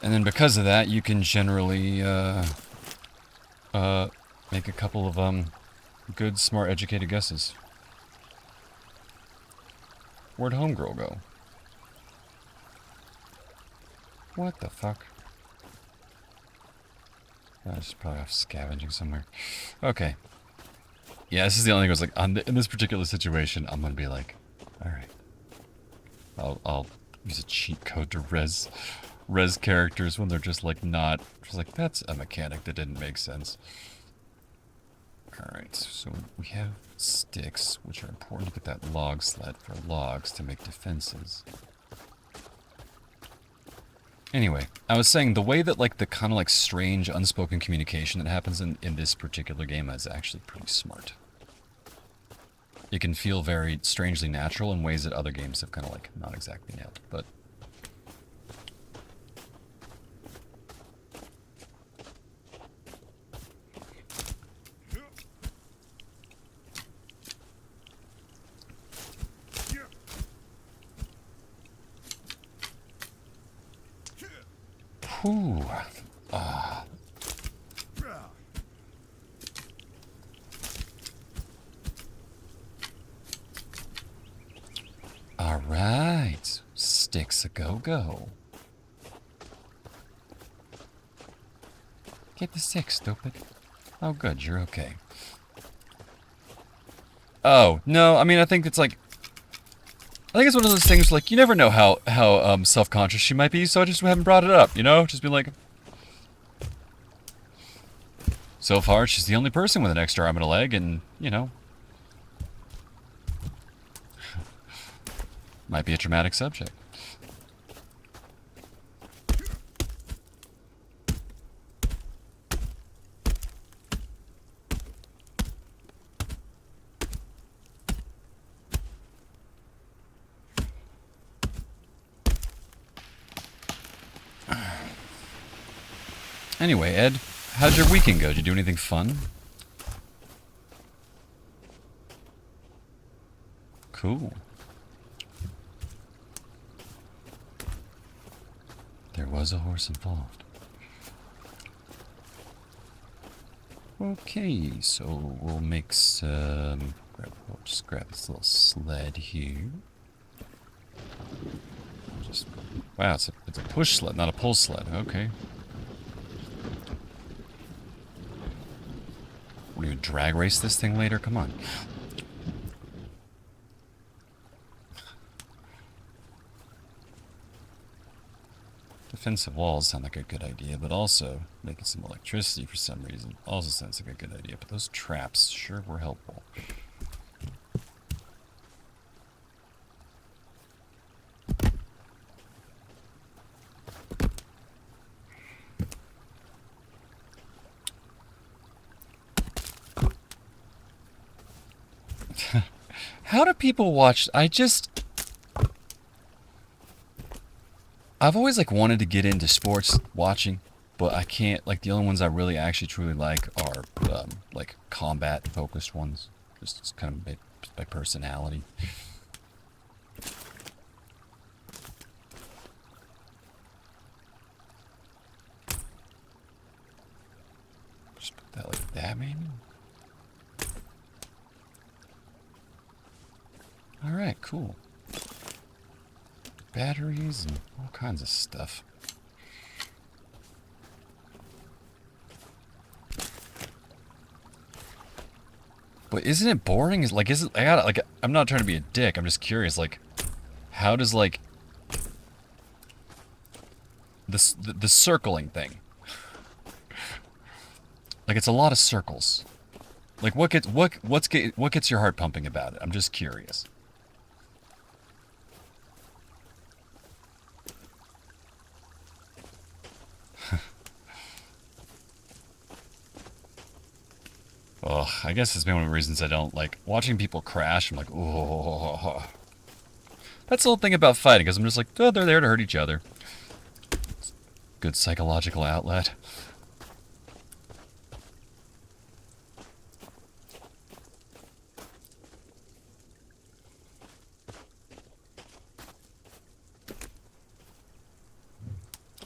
And then because of that, you can generally make a couple of good, smart, educated guesses. Where'd Homegirl go? What the fuck? She's probably off scavenging somewhere. Okay. Yeah, this is the only thing I was like, in this particular situation, I'm gonna be like, alright. I'll use a cheat code to res characters when they're just like not, just like, that's a mechanic that didn't make sense. Alright, so we have sticks, which are important to get that log sled for logs to make defenses. Anyway, I was saying the way that, like, the kind of, like, strange unspoken communication that happens in this particular game is actually pretty smart. It can feel very strangely natural in ways that other games have kind of, like, not exactly nailed, but... Whew. All right. Sticks a go-go. Get the stick, stupid. Oh, good. You're okay. Oh, no. I mean, I think it's like... I think it's one of those things, like, you never know how self-conscious she might be, so I just haven't brought it up, you know? Just be like... So far, she's the only person with an extra arm and a leg, and, you know... Might be a traumatic subject. Anyway, Ed, how'd your weekend go? Did you do anything fun? Cool. There was a horse involved. Okay, so we'll make some... We'll just grab this little sled here. Wow, it's a push sled, not a pull sled. Okay. What, are you gonna drag race this thing later? Come on. Defensive walls sound like a good idea, but also making some electricity for some reason also sounds like a good idea. But those traps sure were helpful. How do people watch? I've always like wanted to get into sports watching, but I can't. Like the only ones I really actually truly like are like combat focused ones. Just kind of by personality. Just put that like that, maybe. All right, cool. Batteries and all kinds of stuff. But isn't it boring? I'm not trying to be a dick. I'm just curious. Like, how does like the circling thing? Like, it's a lot of circles. Like, what gets your heart pumping about it? I'm just curious. Ugh, I guess it's one of the reasons I don't like watching people crash. I'm like, oh. That's the whole thing about fighting, because I'm just like, oh, they're there to hurt each other. Good psychological outlet.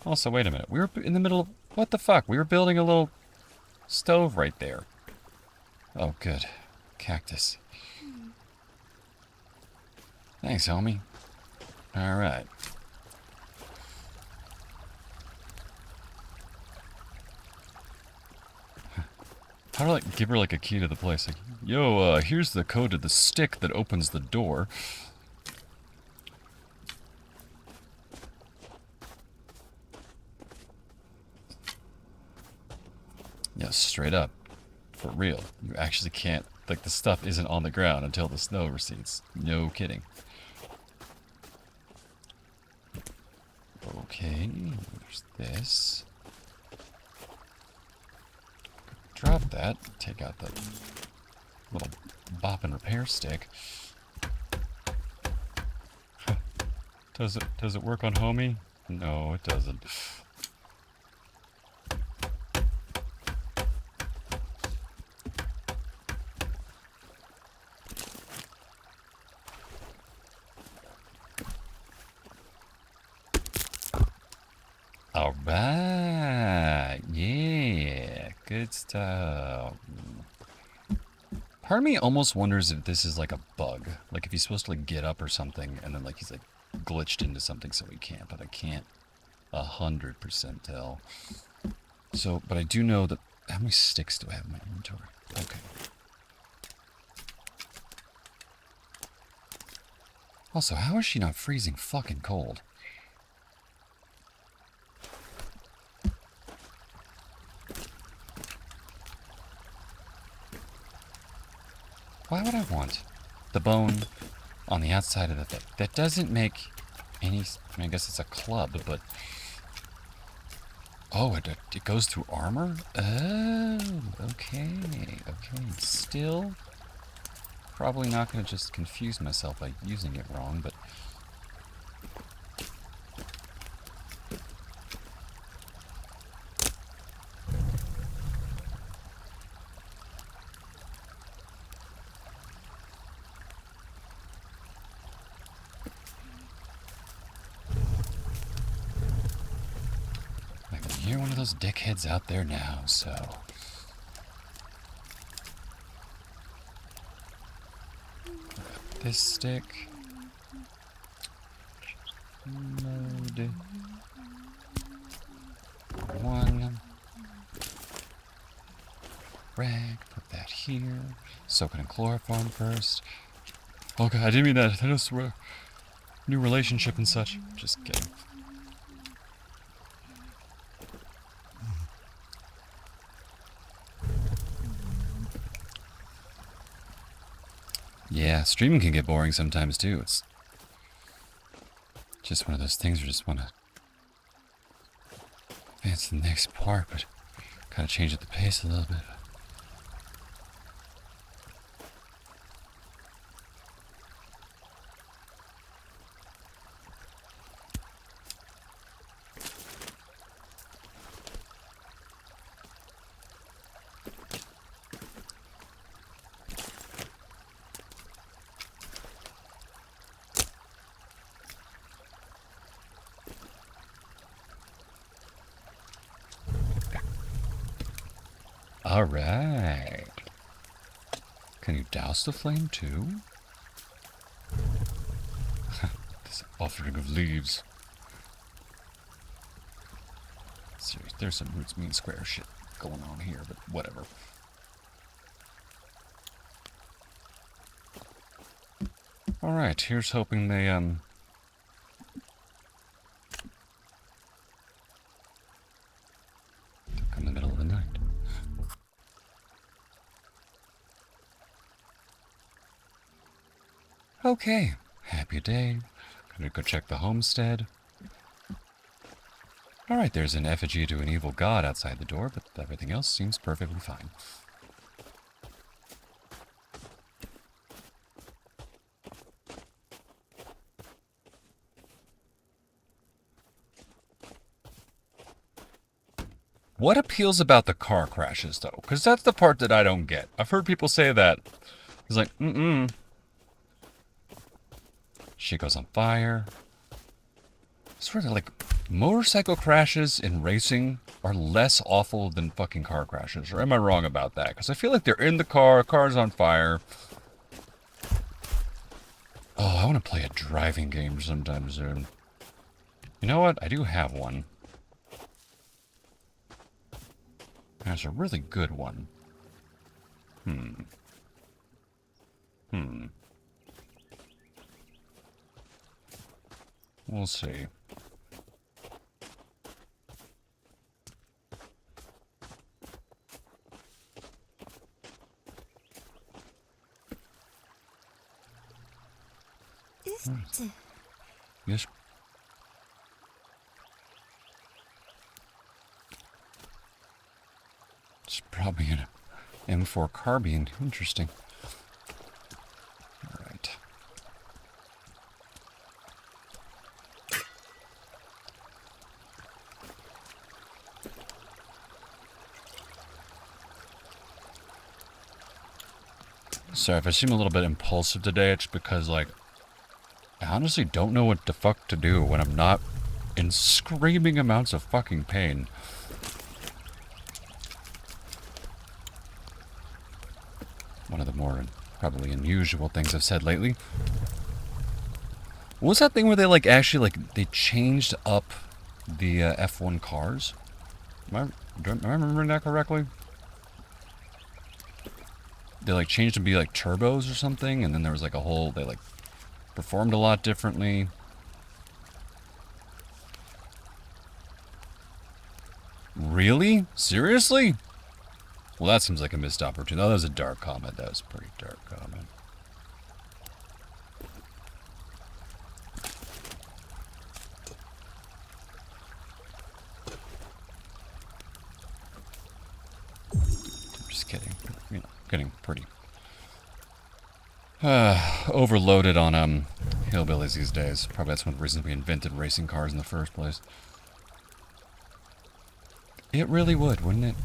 Also, wait a minute. We were in the middle of... What the fuck? We were building a little stove right there. Oh, good. Cactus. Thanks, homie. Alright. How do I give her like a key to the place? Like, yo, here's the code to the stick that opens the door. Yeah, straight up. For real. You actually can't, like, the stuff isn't on the ground until the snow recedes. No kidding. Okay, there's this. Drop that. Take out the little bop and repair stick. Does it work on homie? No, it doesn't. All right. Yeah. Good stuff. Part of me almost wonders if this is like a bug. Like if he's supposed to like get up or something and then like he's like glitched into something so he can't, but I can't 100% tell. So, but I do know that... How many sticks do I have in my inventory? Okay. Also, how is she not freezing fucking cold? Why would I want the bone on the outside of the thing? That doesn't make any... I mean, I guess it's a club, but... Oh, it goes through armor? Oh, okay. Okay. Still, probably not going to just confuse myself by using it wrong, but... You're one of those dickheads out there now, so... This stick... Load... One... Rag, put that here. Soak it in chloroform first. Okay, I didn't mean that. That was a new relationship and such. Just kidding. Yeah, streaming can get boring sometimes too. It's just one of those things you just want to advance to the next part, but kind of change up the pace a little bit. All right. Can you douse the flame too? This offering of leaves. Seriously, there's some roots mean square shit going on here, but whatever. All right, here's hoping they come in the middle of the night. Okay, happy day. Gonna go check the homestead. Alright, there's an effigy to an evil god outside the door, but everything else seems perfectly fine. What appeals about the car crashes, though? Because that's the part that I don't get. I've heard people say that. It's like, Shit goes on fire. Sort of like, motorcycle crashes in racing are less awful than fucking car crashes. Or am I wrong about that? Because I feel like they're in the car's on fire. Oh, I want to play a driving game sometime soon. You know what? I do have one. That's a really good one. We'll see. Yes. It's probably an M4 carbine. Interesting. All right. Sorry if I seem a little bit impulsive today. It's because, like, I honestly don't know what the fuck to do when I'm not in screaming amounts of fucking pain. One of the more probably unusual things I've said lately. What was that thing where they like actually like they changed up the F1 cars? Am I remembering that correctly? They like changed them to be like turbos or something, and then there was like a whole, they like performed a lot differently. Really? Seriously? Well, that seems like a missed opportunity. Oh, that was a dark comment. That was a pretty dark comment. I'm just kidding. You know, getting pretty overloaded on hillbillies these days. Probably that's one of the reasons we invented racing cars in the first place. It really would, wouldn't it?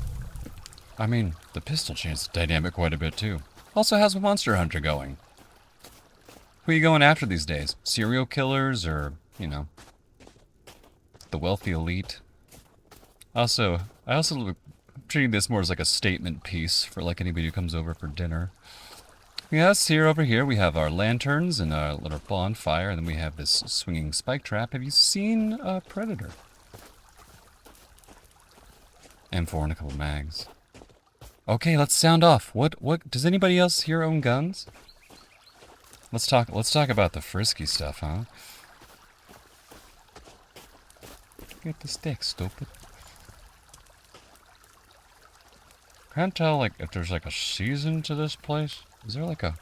I mean, the pistol changes the dynamic quite a bit too. Also, how's Monster Hunter going? Who are you going after these days? Serial killers or, you know, the wealthy elite? I also treating this more as like a statement piece for like anybody who comes over for dinner. Yes, over here we have our lanterns and a little bonfire, and then we have this swinging spike trap. Have you seen Predator? M4 and a couple mags. Okay, let's sound off. What does anybody else here own guns? Let's talk about the frisky stuff, huh? Get the stick, stupid. Can't tell like if there's like a season to this place. Is there like a...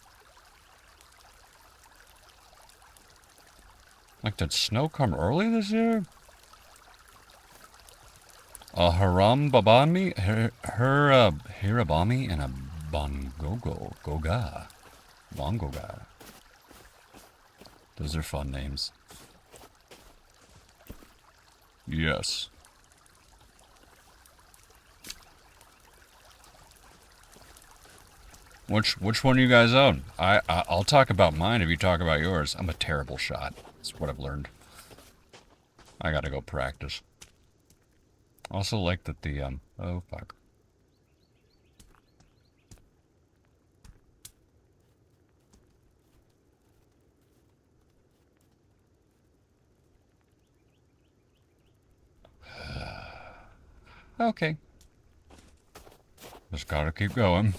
Like, did snow come early this year? A Harambabami, Hirabami, and a Bongoga. Those are fun names. Yes. Which one do you guys own? I'll talk about mine if you talk about yours. I'm a terrible shot. That's what I've learned. I gotta go practice. Also like that the oh fuck. Okay. Just gotta keep going.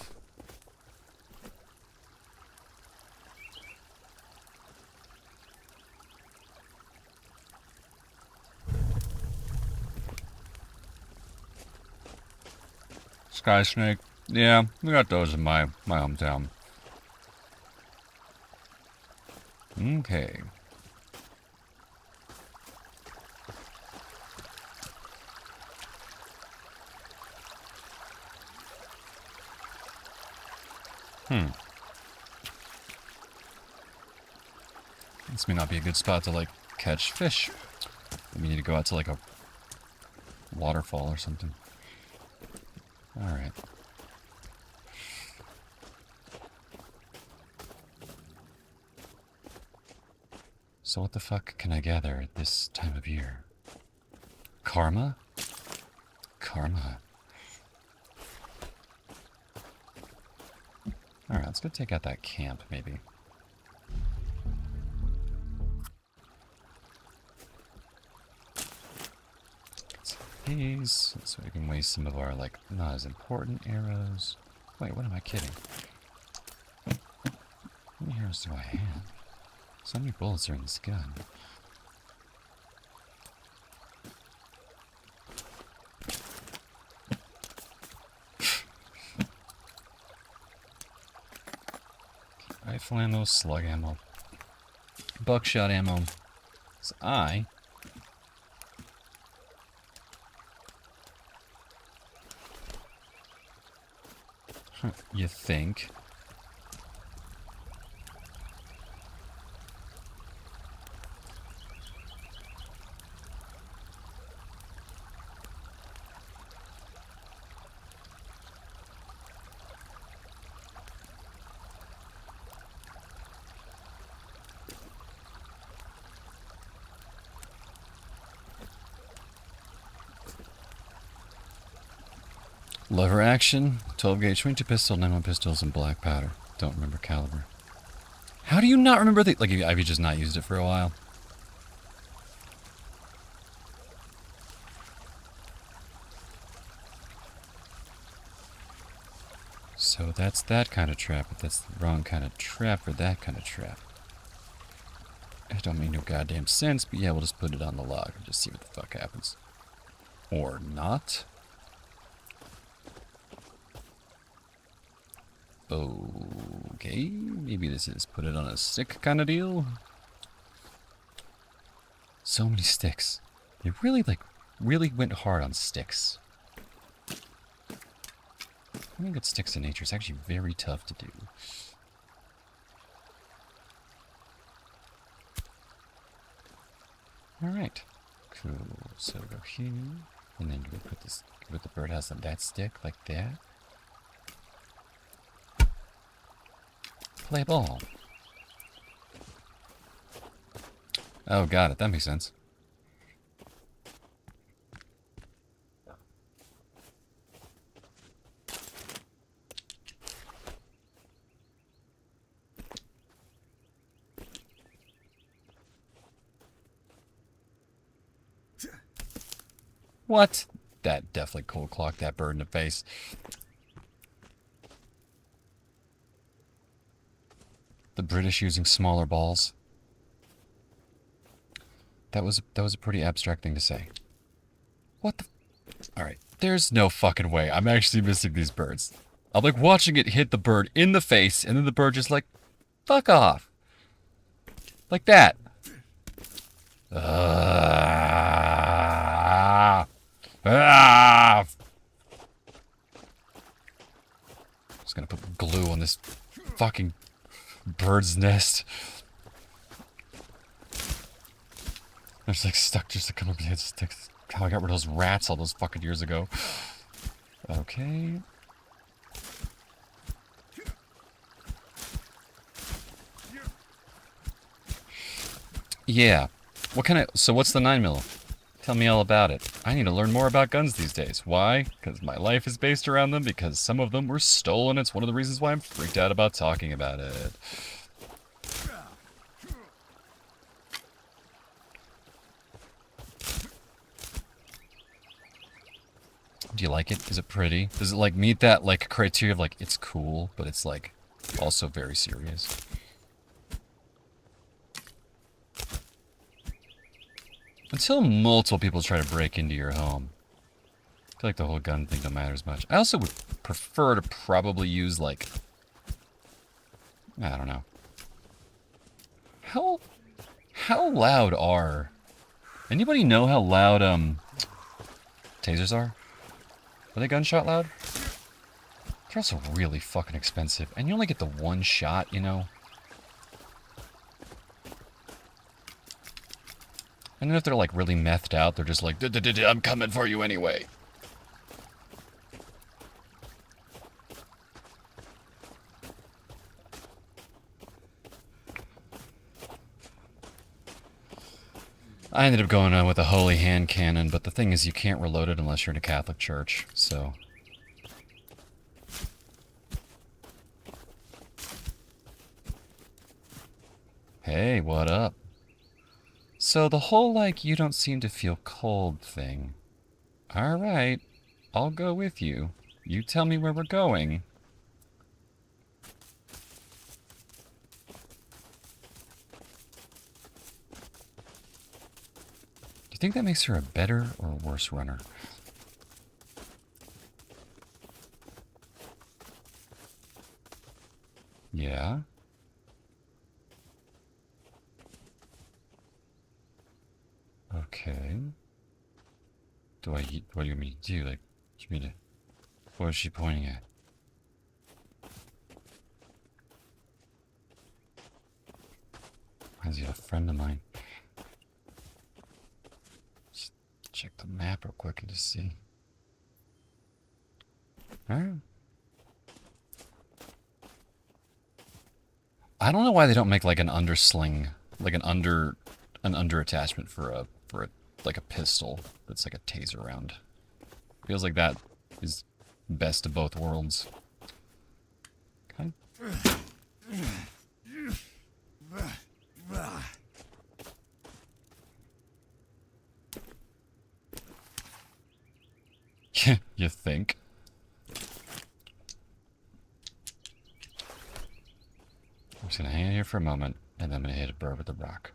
Sky snake. Yeah, we got those in my hometown. Okay. This may not be a good spot to, like, catch fish. We need to go out to, like, a waterfall or something. Alright. So what the fuck can I gather at this time of year? Karma? Karma. Alright, let's go take out that camp, maybe. These, so we can waste some of our, like, not as important arrows. Wait, what am I kidding? How many arrows do I have? So many bullets are in this gun. Rifle ammo, slug ammo, buckshot ammo. So you think? Lever action, 12 gauge 22 pistol, 9mm pistols, and black powder. Don't remember caliber. How do you not remember the... Like, have you just not used it for a while? So that's that kind of trap, but that's the wrong kind of trap for that kind of trap. It don't make no goddamn sense, but yeah, we'll just put it on the log and just see what the fuck happens. Or not. Okay, maybe this is put it on a stick kind of deal. So many sticks. They really, really went hard on sticks. I think that sticks in nature is actually very tough to do. Alright. Cool. So we go here. And then we put this, put the birdhouse on that stick like that. Play ball. Oh, got it. That makes sense. What? That definitely cold clocked that bird in the face. The British using smaller balls. That was a pretty abstract thing to say. What the... Alright, there's no fucking way I'm actually missing these birds. I'm like watching it hit the bird in the face, and then the bird just like, fuck off. Like that. Just gonna put glue on this fucking bird's nest. They're just like stuck just to come up and stick. How I got rid of those rats all those fucking years ago. Okay. Yeah. What kind of... So what's the 9mm? Tell me all about it. I need to learn more about guns these days. Why? Because my life is based around them, because some of them were stolen. It's one of the reasons why I'm freaked out about talking about it. Do you like it? Is it pretty? Does it like meet that like criteria of like it's cool, but it's like also very serious? Until multiple people try to break into your home, I feel like the whole gun thing don't matter as much. I also would prefer to probably use like, I don't know. How loud are... Anybody know how loud tasers are? Are they gunshot loud? They're also really fucking expensive, and you only get the one shot, you know? And then if they're like really methed out, they're just like, I'm coming for you anyway. I ended up going on with a holy hand cannon, but the thing is you can't reload it unless you're in a Catholic church, so... Hey, what up? So the whole, like, you don't seem to feel cold thing. Alright, I'll go with you. You tell me where we're going. Do you think that makes her a better or a worse runner? Yeah? Okay. What do you want me to do? Like, you mean to... What is she pointing at? Reminds me of a friend of mine. Just check the map real quick and just see. Alright. I don't know why they don't make like an undersling, like an under attachment for a like a pistol that's like a taser round. Feels like that is Best of both worlds. Okay. You think? I'm just gonna hang out here for a moment, and then I'm gonna hit a bird with the rock.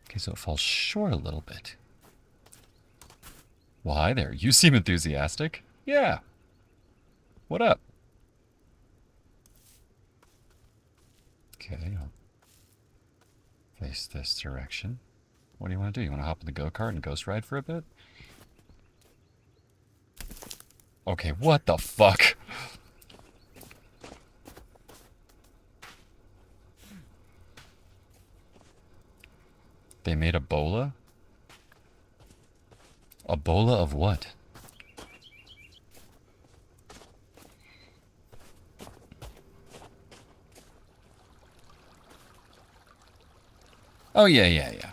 Okay, so it falls short a little bit. Well, hi there. You seem enthusiastic. Yeah. What up? Okay, I'll face this direction. What do you want to do? You want to hop in the go-kart and ghost ride for a bit? Okay, what the fuck? They made a bola? A bola of what? Oh, yeah.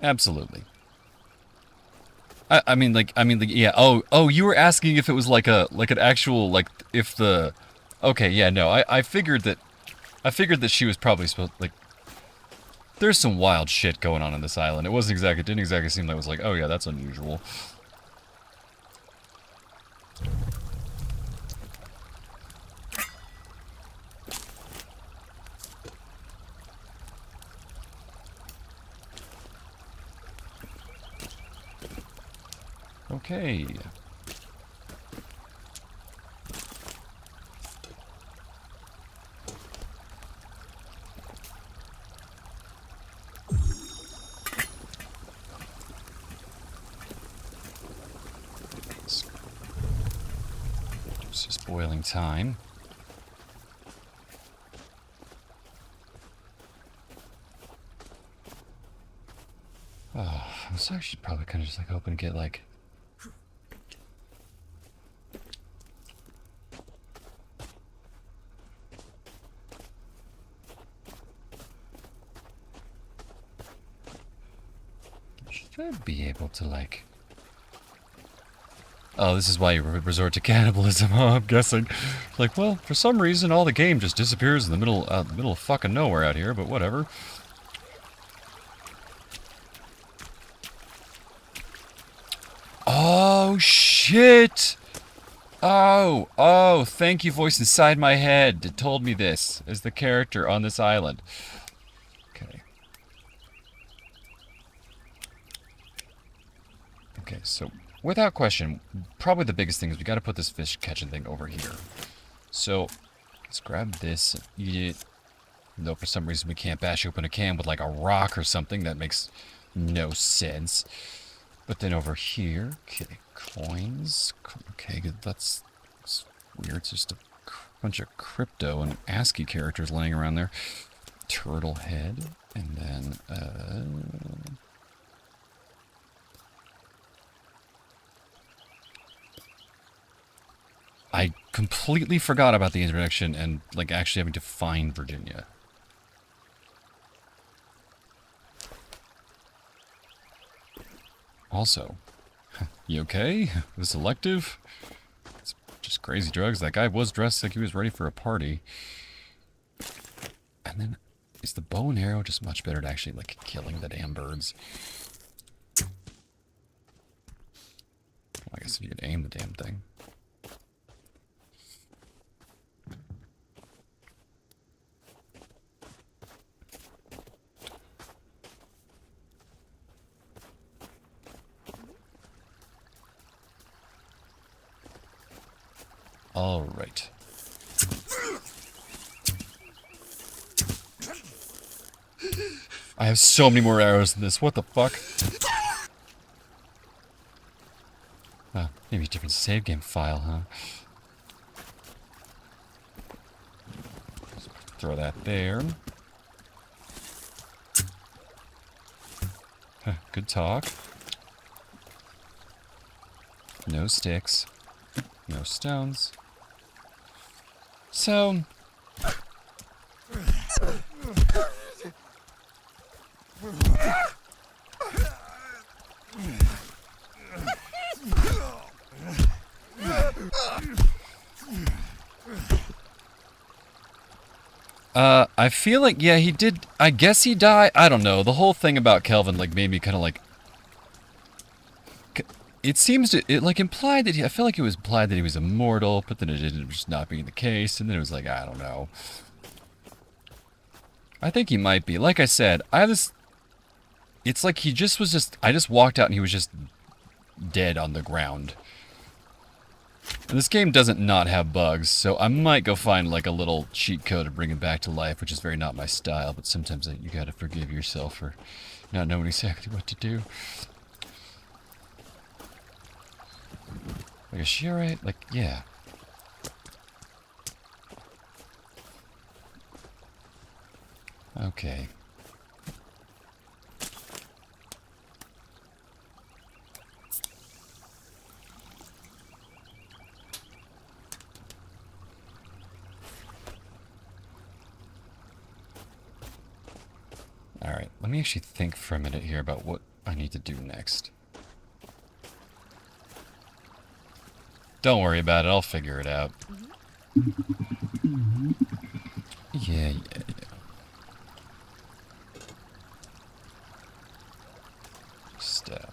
Absolutely. I mean, yeah. Oh, you were asking if it was like an actual, like, if the... Okay, yeah, no, I figured that she was probably supposed, like... There's some wild shit going on this island. It didn't exactly seem like it was like, oh yeah, that's unusual. Okay. It's just boiling time. Oh, I was actually probably kind of just like hoping to get like... Should I be able to like... Oh, this is why you resort to cannibalism, huh? I'm guessing. Like, well, for some reason, all the game just disappears in the middle of fucking nowhere out here, but whatever. Oh, shit! Oh, thank you, voice inside my head. It told me this as the character on this island. Okay. Okay, so... Without question, probably the biggest thing is we gotta put this fish catching thing over here. So, let's grab this and eat it. Though for some reason we can't bash open a can with like a rock or something. That makes no sense. But then over here, okay, coins. Okay, good. That's weird. It's just a bunch of crypto and ASCII characters laying around there. Turtle head. And then, I completely forgot about the introduction and, like, actually having to find Virginia. Also, you okay? This elective? It's just crazy drugs. That guy was dressed like he was ready for a party. And then, is the bow and arrow just much better at actually, like, killing the damn birds? Well, I guess if you could aim the damn thing. All right. I have so many more arrows than this. What the fuck? Maybe a different save game file, huh? Throw that there. Good talk. No sticks. No stones. So... I feel like, yeah, he did. I guess he died. I don't know. The whole thing about Kelvin, like, made me kind of like. It seems to, it like implied that I feel like it was implied that he was immortal, but then it ended up just not being the case, and then it was like, I don't know. I think he might be. Like I said, I have this. It's like he just was just. I just walked out and he was just dead on the ground. And this game doesn't not have bugs, so I might go find like a little cheat code to bring him back to life, which is very not my style, but sometimes you gotta forgive yourself for not knowing exactly what to do. Like, is she alright? Like, yeah. Okay. Alright, let me actually think for a minute here about what I need to do next. Don't worry about it, I'll figure it out. Yeah. Step.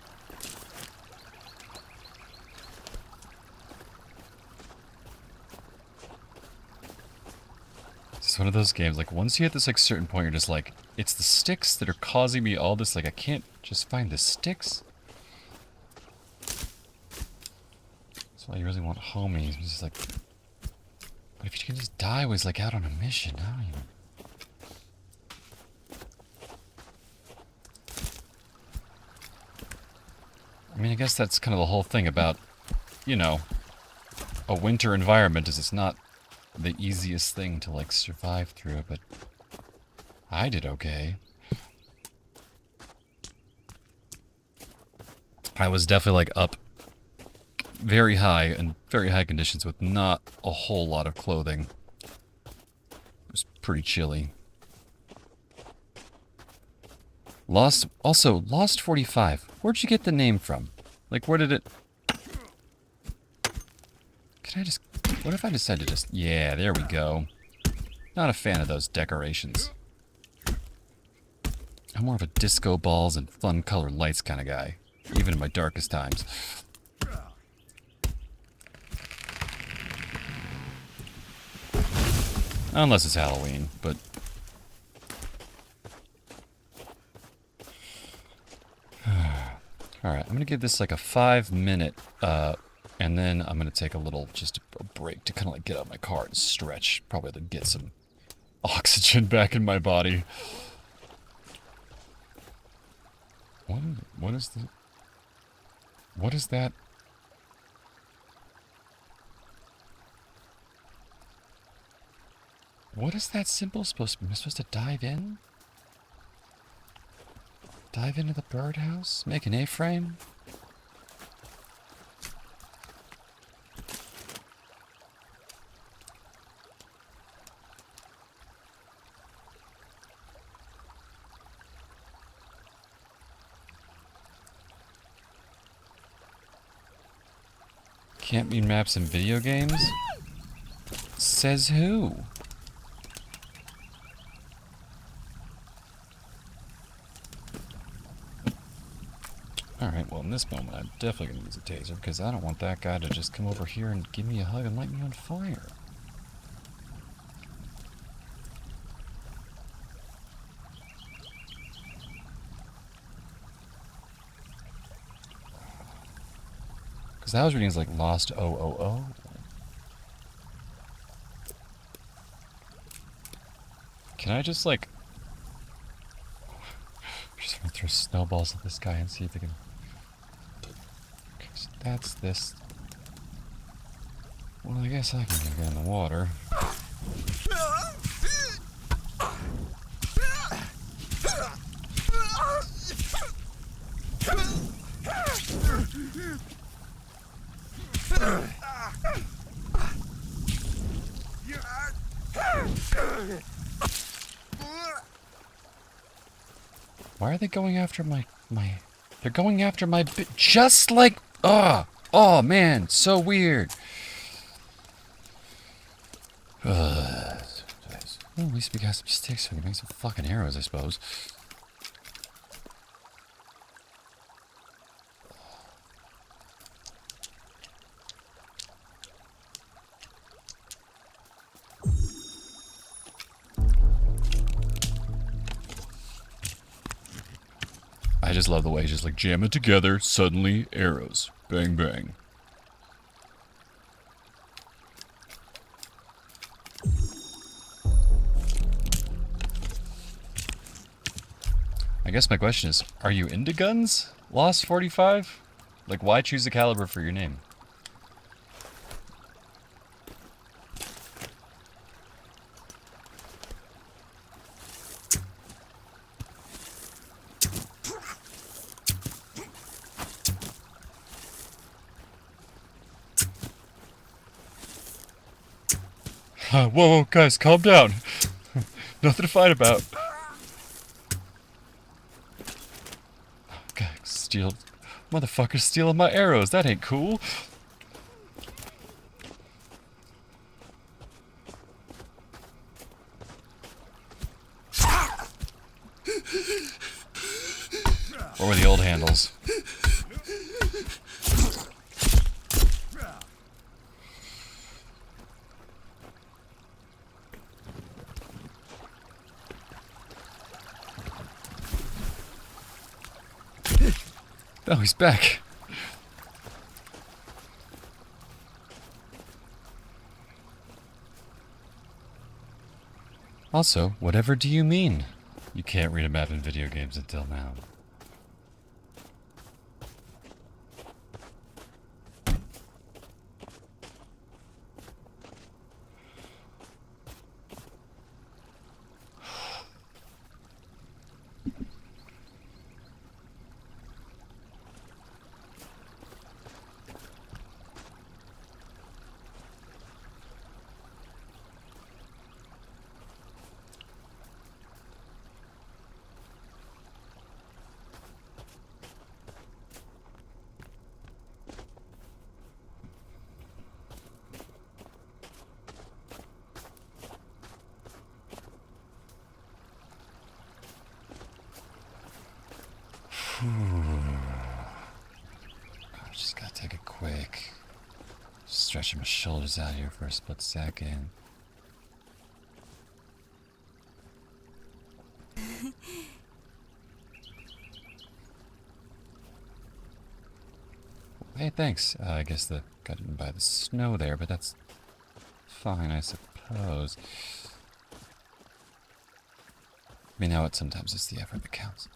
It's one of those games, like, once you hit this, like, certain point, you're just like, it's the sticks that are causing me all this, like, I can't just find the sticks? That's why you really want homies. It's just like, but if you can just die was like out on a mission, I don't even. I mean, I guess that's kind of the whole thing about, you know, a winter environment is it's not the easiest thing to, like, survive through, but I did okay. I was definitely, like, up very high, in very high conditions with not a whole lot of clothing. It was pretty chilly. Lost 45. Where'd you get the name from? Like, where did it... Can I just... What if I decide to just... Yeah, there we go. Not a fan of those decorations. I'm more of a disco balls and fun colored lights kind of guy. Even in my darkest times. Unless it's Halloween, but... Alright, I'm gonna give this like a 5-minute, and then I'm gonna take a little, just a break to kind of like get out of my car and stretch. Probably to get some oxygen back in my body. What is the... What is that? What is that symbol supposed to be? Am I supposed to dive in? Dive into the birdhouse? Make an A-frame? Can't mean maps in video games? Says who? Alright, well in this moment I'm definitely going to use a taser because I don't want that guy to just come over here and give me a hug and light me on fire. Because I was reading it's like Lost 000. Can I just like... I'm just gonna throw snowballs at this guy and see if they can... Okay, so that's this. Well, I guess I can get in the water. Why are they going after my... They're going after my... Just like... Oh, man. So weird. Well, at least we got some sticks so we can make some fucking arrows, I suppose. I just love the way he's just like, jam it together, suddenly arrows. Bang, bang. I guess my question is, are you into guns? Lost 45? Like, why choose the caliber for your name? Whoa, guys, calm down. Nothing to fight about. God, motherfucker's stealing my arrows. That ain't cool. Or were the old handles? Oh, he's back. Also, whatever do you mean? You can't read a map in video games until now. I just gotta take a quick stretching my shoulders out here for a split second. Hey, thanks. I guess got eaten by the snow there, but that's fine, I suppose. I mean, how sometimes it's the effort that counts.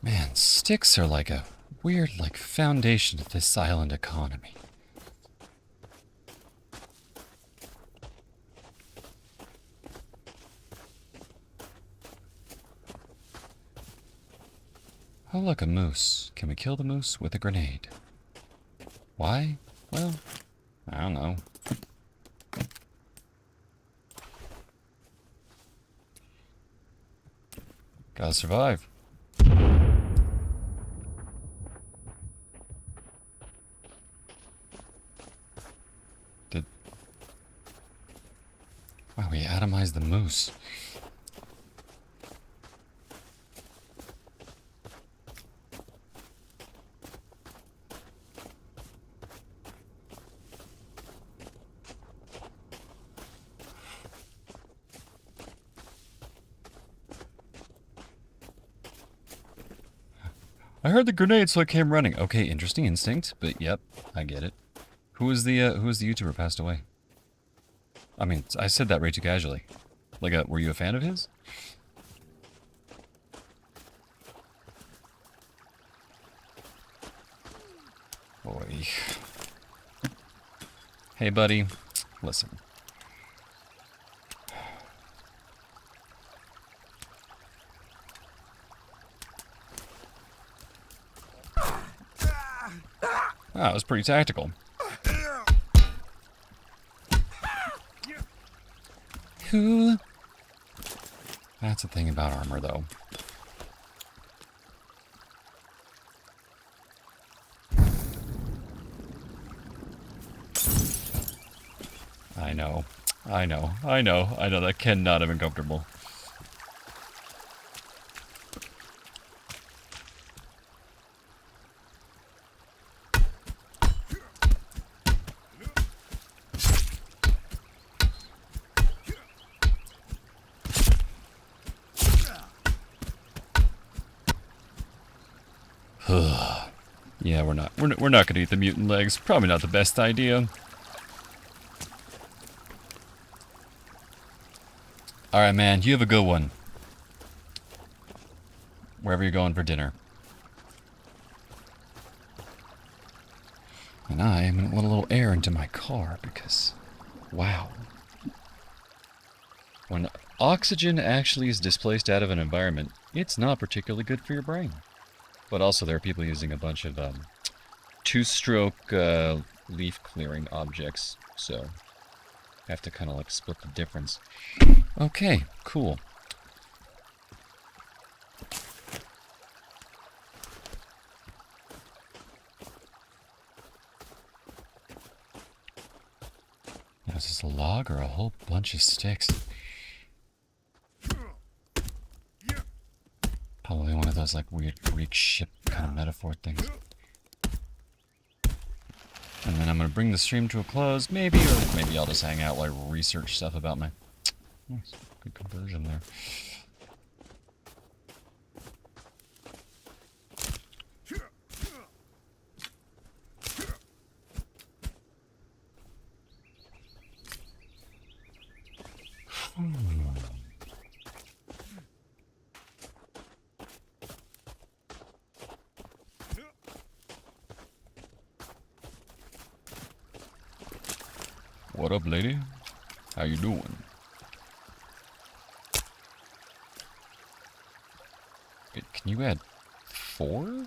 Man, sticks are like a weird, foundation to this island economy. Oh, look, a moose. Can we kill the moose with a grenade? Why? Well, I don't know. Gotta survive. Wow, we atomized the moose. I heard the grenade, so I came running. Okay, interesting instinct, but yep, I get it. Who was the YouTuber passed away? I mean, I said that way too casually. Were you a fan of his? Boy. Hey, buddy. Listen. Wow, that was pretty tactical. That's the thing about armor, though. I know. That cannot have been comfortable. Yeah, we're not gonna eat the mutant legs. Probably not the best idea. All right, man. You have a good one. Wherever you're going for dinner. And I am gonna let a little air into my car because, wow. When oxygen actually is displaced out of an environment, it's not particularly good for your brain. But also, there are people using a bunch of two-stroke leaf clearing objects, so I have to kind of like split the difference. Okay, cool. Now, is this a log or a whole bunch of sticks? Probably one of those like weird Greek ship kind of metaphor things. And then I'm gonna bring the stream to a close, maybe, or maybe I'll just hang out while I research stuff about my... Nice, good conversion there. What up, lady? How you doing? Wait, can you add 4?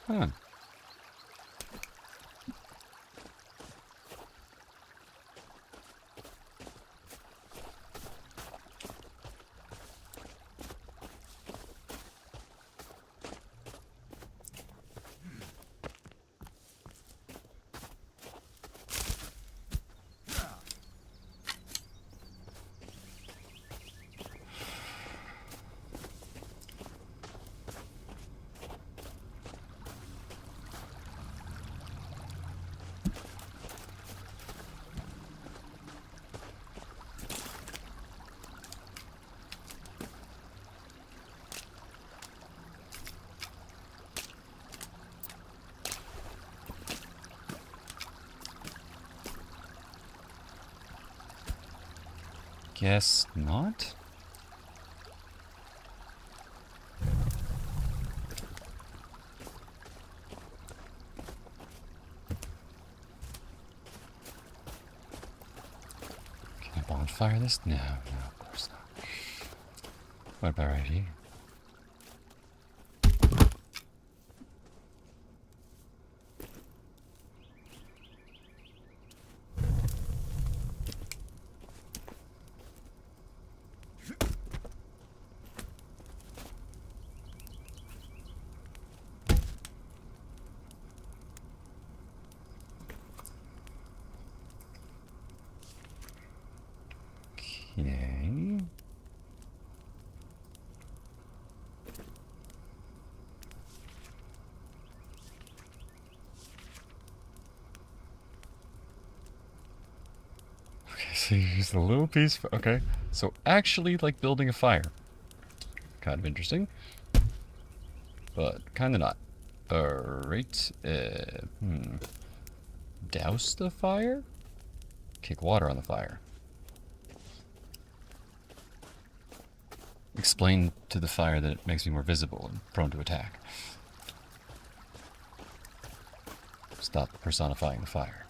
Huh. Guess not? Can I bonfire this? No, of course not. What about right here? Okay. Okay, so you use the little piece for, okay. So actually like building a fire. Kind of interesting. But kind of not. Alright. Douse the fire? Kick water on the fire. Explain to the fire that it makes me more visible and prone to attack. Stop personifying the fire.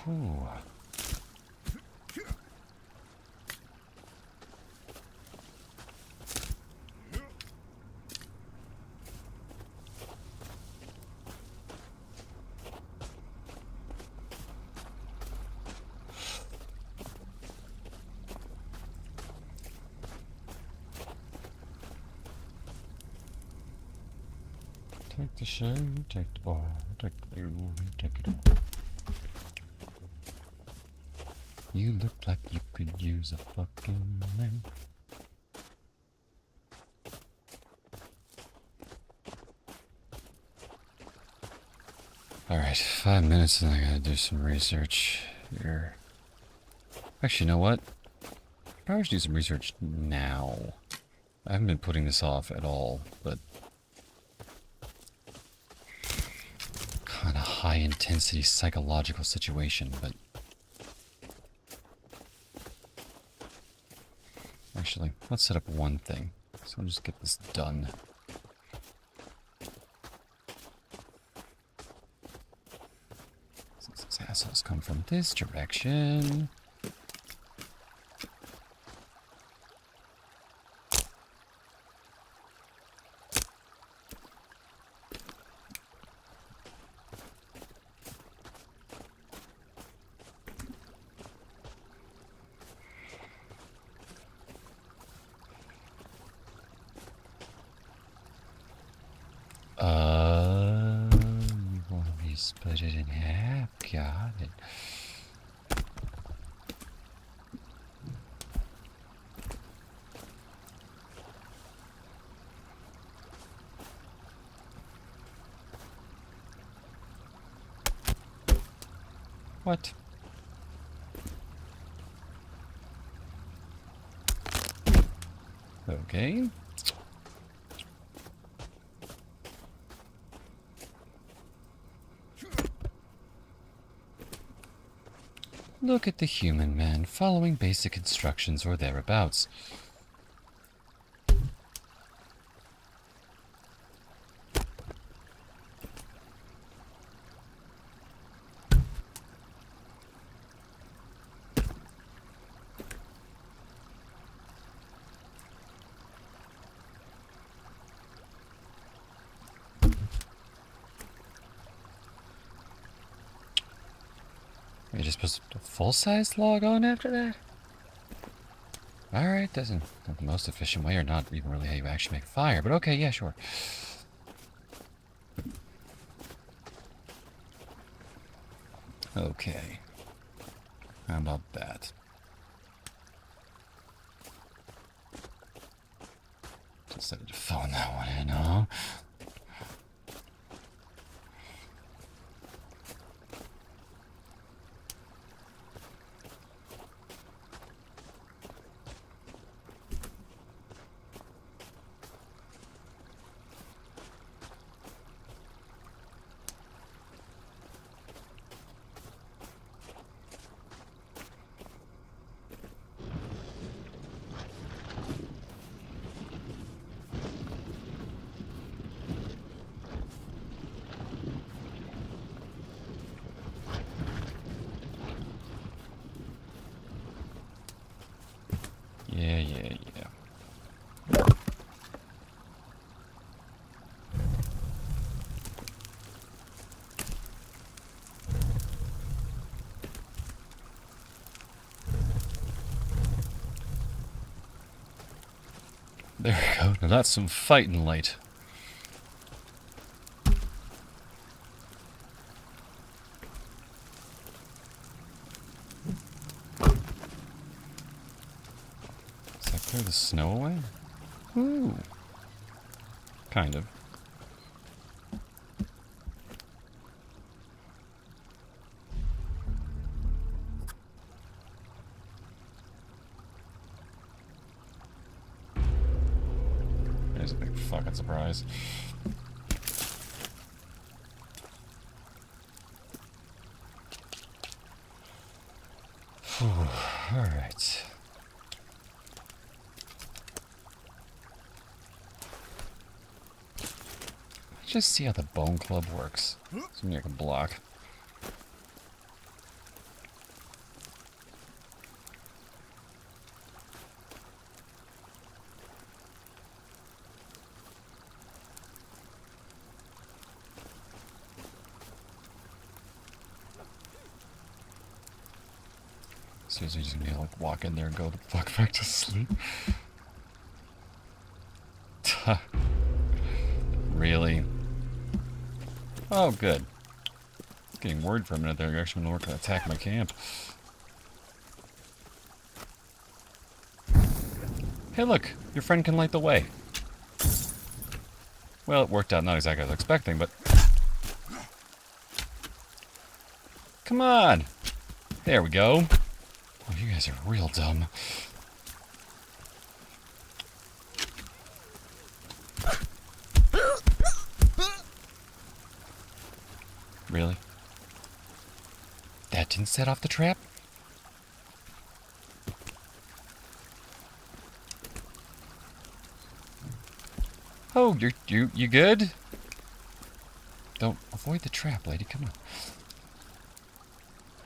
Whew. Take the show, take the ball, take the blue, take it all. You look like you could use a fucking lamp. Alright, 5 minutes and I gotta do some research here. Actually, you know what? I probably should do some research now. I haven't been putting this off at all, but kind of high intensity psychological situation, but actually, let's set up one thing. So I'll just get this done. Since these assholes come from this direction. You want me to split it in half? Got it. What? Okay. Look at the human man following basic instructions or thereabouts. You're just supposed to full-size log on after that? Alright, doesn't not the most efficient way, or not even really how you actually make fire, but okay, yeah, sure. Okay. How about that? Decided to phone that one in, huh? Yeah. There we go. Now that's some fighting light. Does that clear the snow away? Ooh. Kind of. There's a big fucking surprise. Alright. Let's just see how the bone club works. Something I can block. Seriously, just gonna like walk in there and go the fuck back to sleep. Really? Oh, good. Getting worried for a minute there. You're actually gonna work to attack my camp. Hey, look! Your friend can light the way. Well, it worked out not exactly as I was expecting, but... Come on! There we go. Oh, you guys are real dumb. Really? That didn't set off the trap? Oh, you good? Don't avoid the trap, lady. Come on.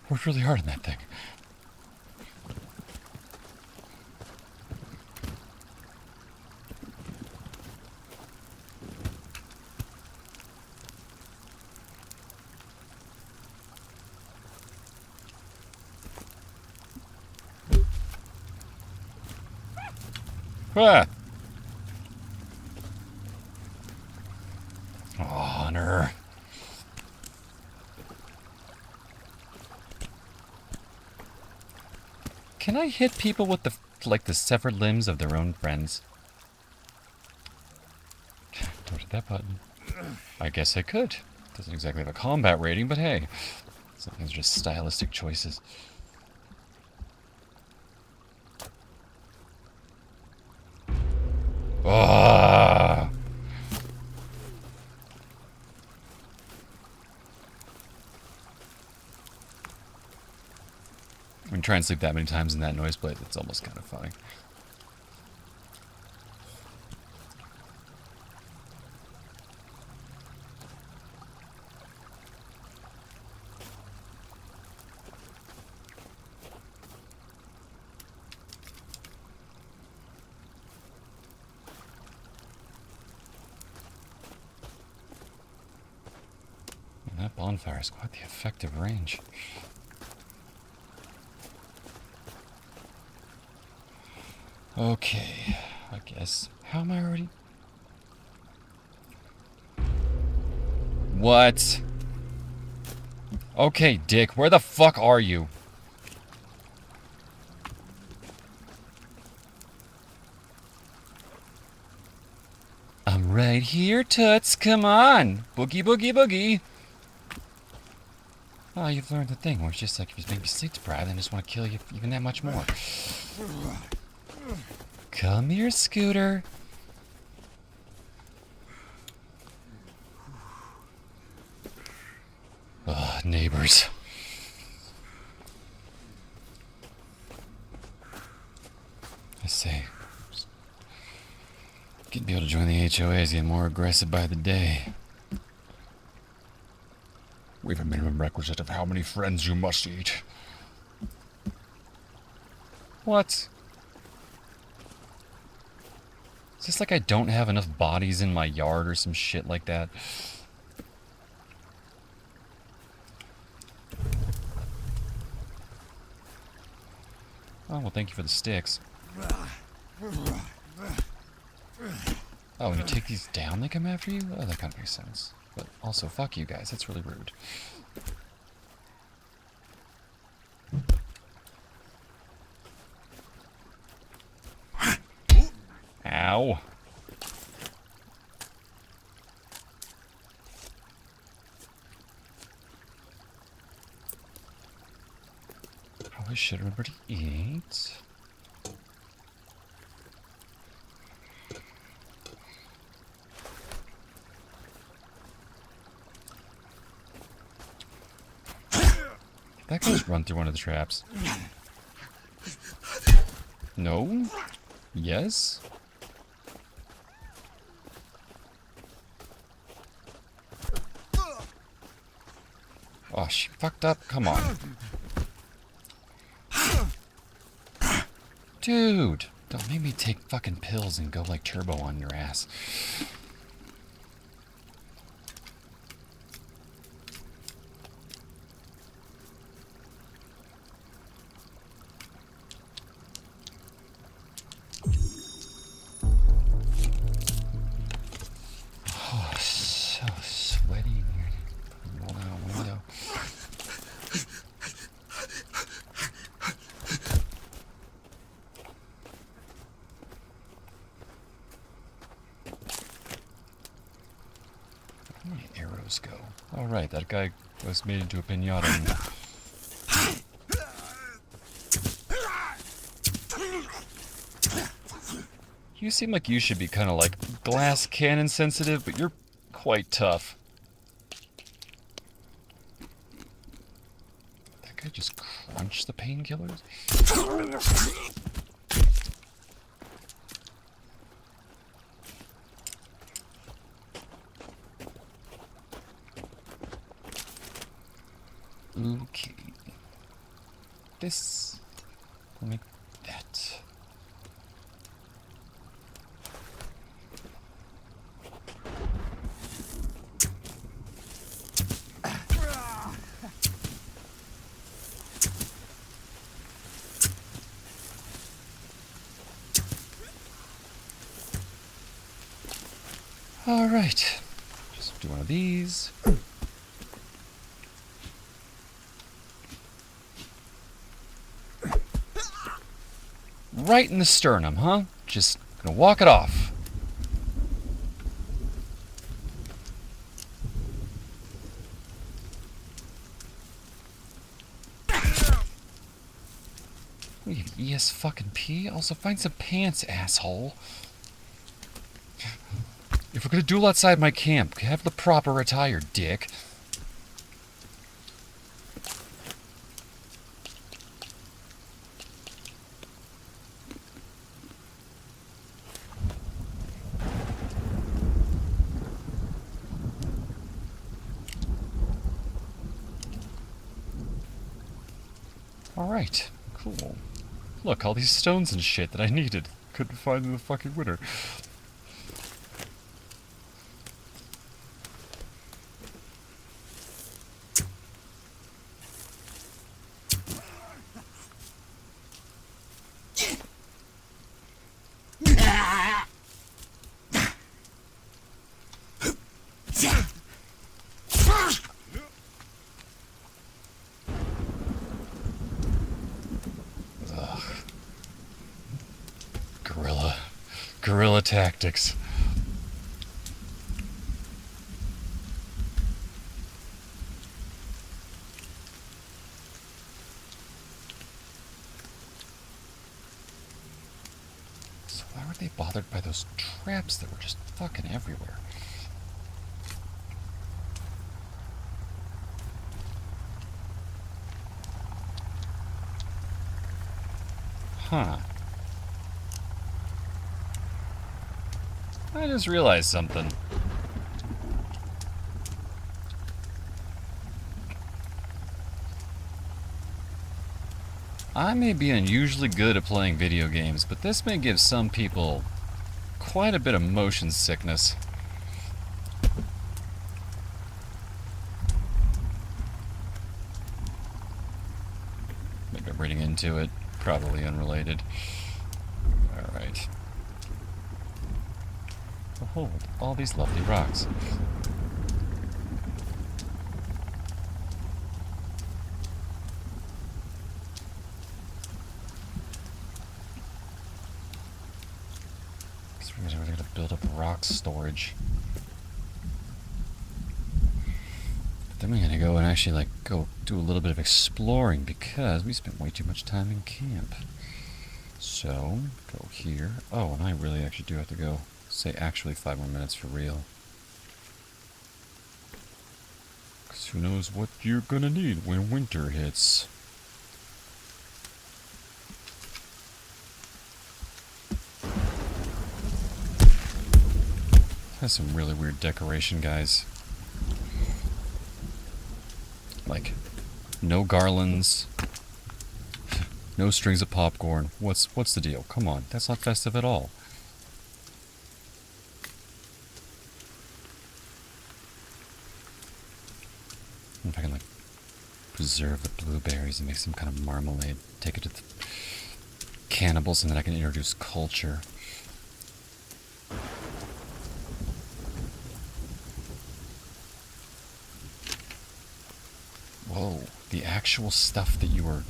Worked really hard on that thing. Ah! Honor. Can I hit people with the severed limbs of their own friends? Don't hit that button. I guess I could. Doesn't exactly have a combat rating, but hey. Sometimes just stylistic choices. Ah! When you try and sleep that many times in that noise plate, it's almost kind of funny. And that bonfire is quite the effective range. Okay, I guess. How am I already? What? Okay, Dick, where the fuck are you? I'm right here, Toots. Come on. Boogie, boogie, boogie. Oh, you've learned the thing where it's just like if you make me sleep deprived, I just want to kill you even that much more. Come here, Scooter. Ugh, neighbors. I say, getting people to join the HOA is getting more aggressive by the day. We have a minimum requisite of how many friends you must eat. What? Is this like I don't have enough bodies in my yard or some shit like that? Oh, well, thank you for the sticks. Oh, when you take these down, they come after you? Oh, that kind of makes sense. But also, fuck you guys. That's really rude. Ow. Probably should remember to eat. That can just run through one of the traps. No? Yes? Oh, she fucked up? Come on. Dude! Don't make me take fucking pills and go like turbo on your ass. right, that guy was made into a pinata. You seem like you should be kind of like glass cannon sensitive, but you're quite tough. That guy just crunched the painkillers? Okay. This will make that. All right. Just do one of these. Right in the sternum, huh? Just gonna walk it off. What are you, ES fucking P? Also find some pants, asshole. If we're gonna duel outside my camp, have the proper attire, dick. Alright, cool. Look, all these stones and shit that I needed. Couldn't find in the fucking winter. Guerrilla tactics. So why were they bothered by those traps that were just fucking everywhere? Huh. I just realized something. I may be unusually good at playing video games, but this may give some people quite a bit of motion sickness. Maybe I'm reading into it. Probably unrelated. Alright. Behold, all these lovely rocks. So we're going to build up rock storage. But then we're going to go and actually go do a little bit of exploring because we spent way too much time in camp. So, go here. Oh, and I really actually do have to go. Say actually 5 more minutes for real. Because who knows what you're gonna need when winter hits. Has some really weird decoration, guys. Like, no garlands, no strings of popcorn. What's the deal? Come on, that's not festive at all. If I can preserve the blueberries and make some kind of marmalade, take it to the cannibals, and then I can introduce culture. Whoa, the actual stuff that you were...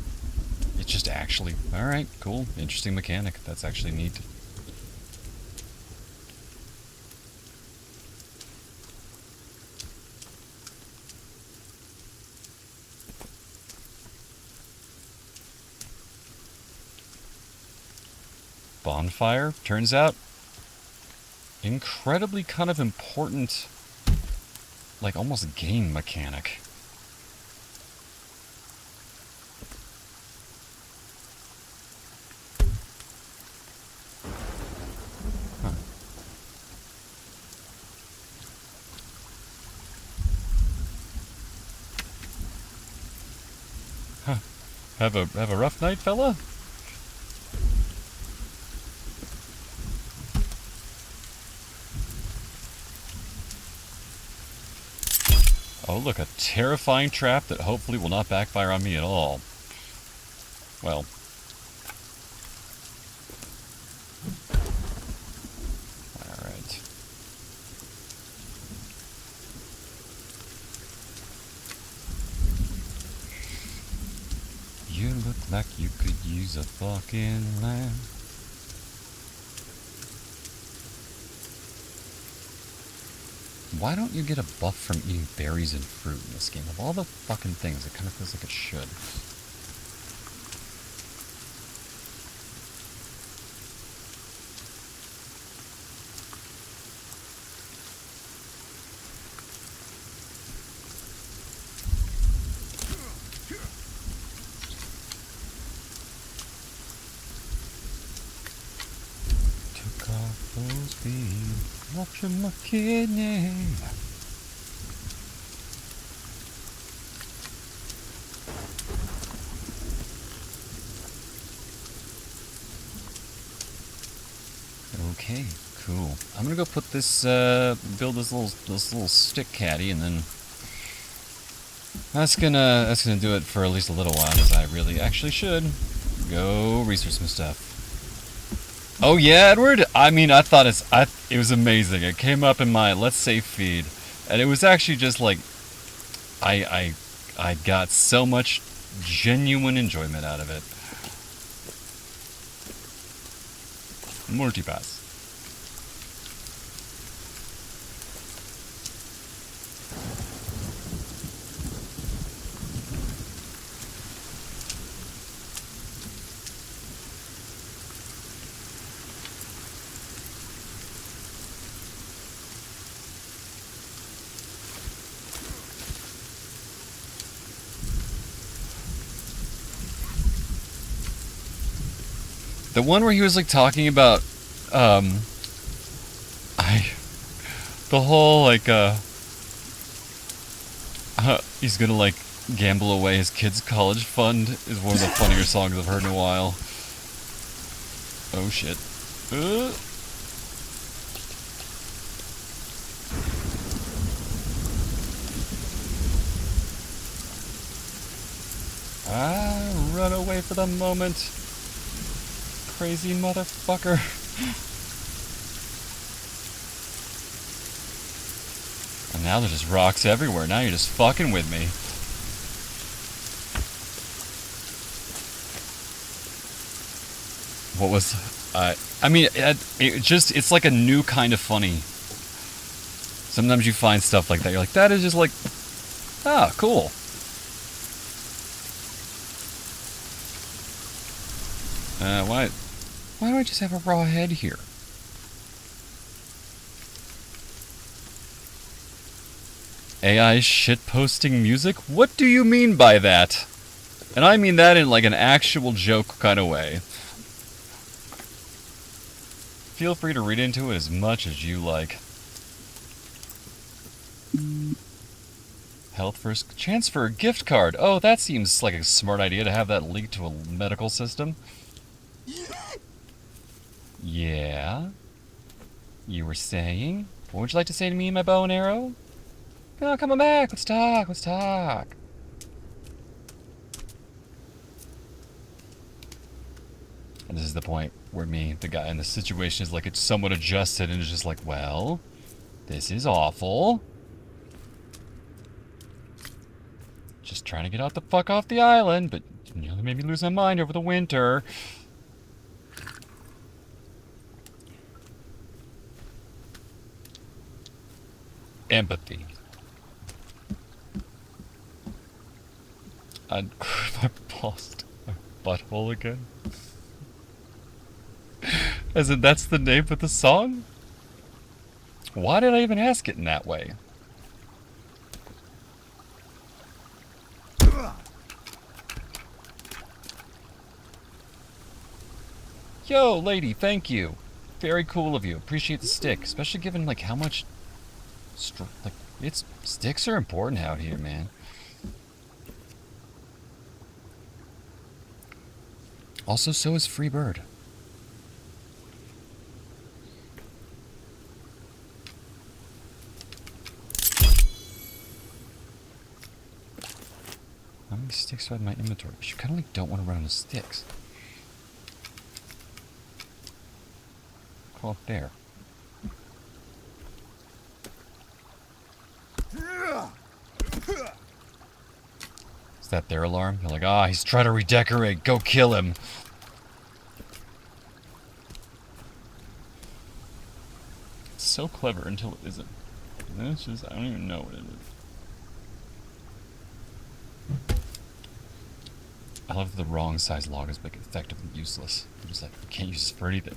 It's just actually... Alright, cool, interesting mechanic. That's actually neat. bonfire. Turns out, incredibly kind of important, like almost game mechanic. Huh. Have a rough night, fella? Oh, look, a terrifying trap that hopefully will not backfire on me at all. Well. Alright. You look like you could use a fucking lamp. Why don't you get a buff from eating berries and fruit in this game? Of all the fucking things, it kind of feels like it should. Took off those beans, ruptured my kidney. Okay, cool. I'm gonna go put this, build this little stick caddy, and then that's gonna do it for at least a little while, because I really actually should go research some stuff. Oh yeah, Edward. I mean, I thought it was amazing. It came up in my Let's Say feed, and it was actually just like I got so much genuine enjoyment out of it. Multipass. The one where he was like talking about, the whole like, he's gonna like gamble away his kid's college fund is one of the funnier songs I've heard in a while. Oh shit. Run away for the moment. Crazy motherfucker. And now there's just rocks everywhere. Now you're just fucking with me. What was... I mean, it's like a new kind of funny. Sometimes you find stuff like that. You're like, that is just like... Ah, cool. Why do I just have a raw head here? AI shitposting music? What do you mean by that? And I mean that in like an actual joke kind of way. Feel free to read into it as much as you like. Health first. Chance for a gift card. Oh, that seems like a smart idea to have that linked to a medical system. Yeah? You were saying? What would you like to say to me and my bow and arrow? Oh, come on back. Let's talk. Let's talk. And this is the point where the guy in the situation is like, it's somewhat adjusted and is just like, well, this is awful. Just trying to get out the fuck off the island, but you know, they made me lose my mind over the winter. Empathy. I lost my butthole again. As in, that's the name of the song? Why did I even ask it in that way? Yo, lady, thank you. Very cool of you. Appreciate the stick, especially given like how much, sticks are important out here, man. Also, so is Free Bird. How many sticks do I have in my inventory? You kind of like don't want to run out of sticks. Call it there. Is that their alarm? They're like, ah, he's trying to redecorate. Go kill him. It's so clever until it isn't. And then it's just, I don't even know what it is. I love that the wrong size log is like effectively useless. I'm just like, we can't use this for anything.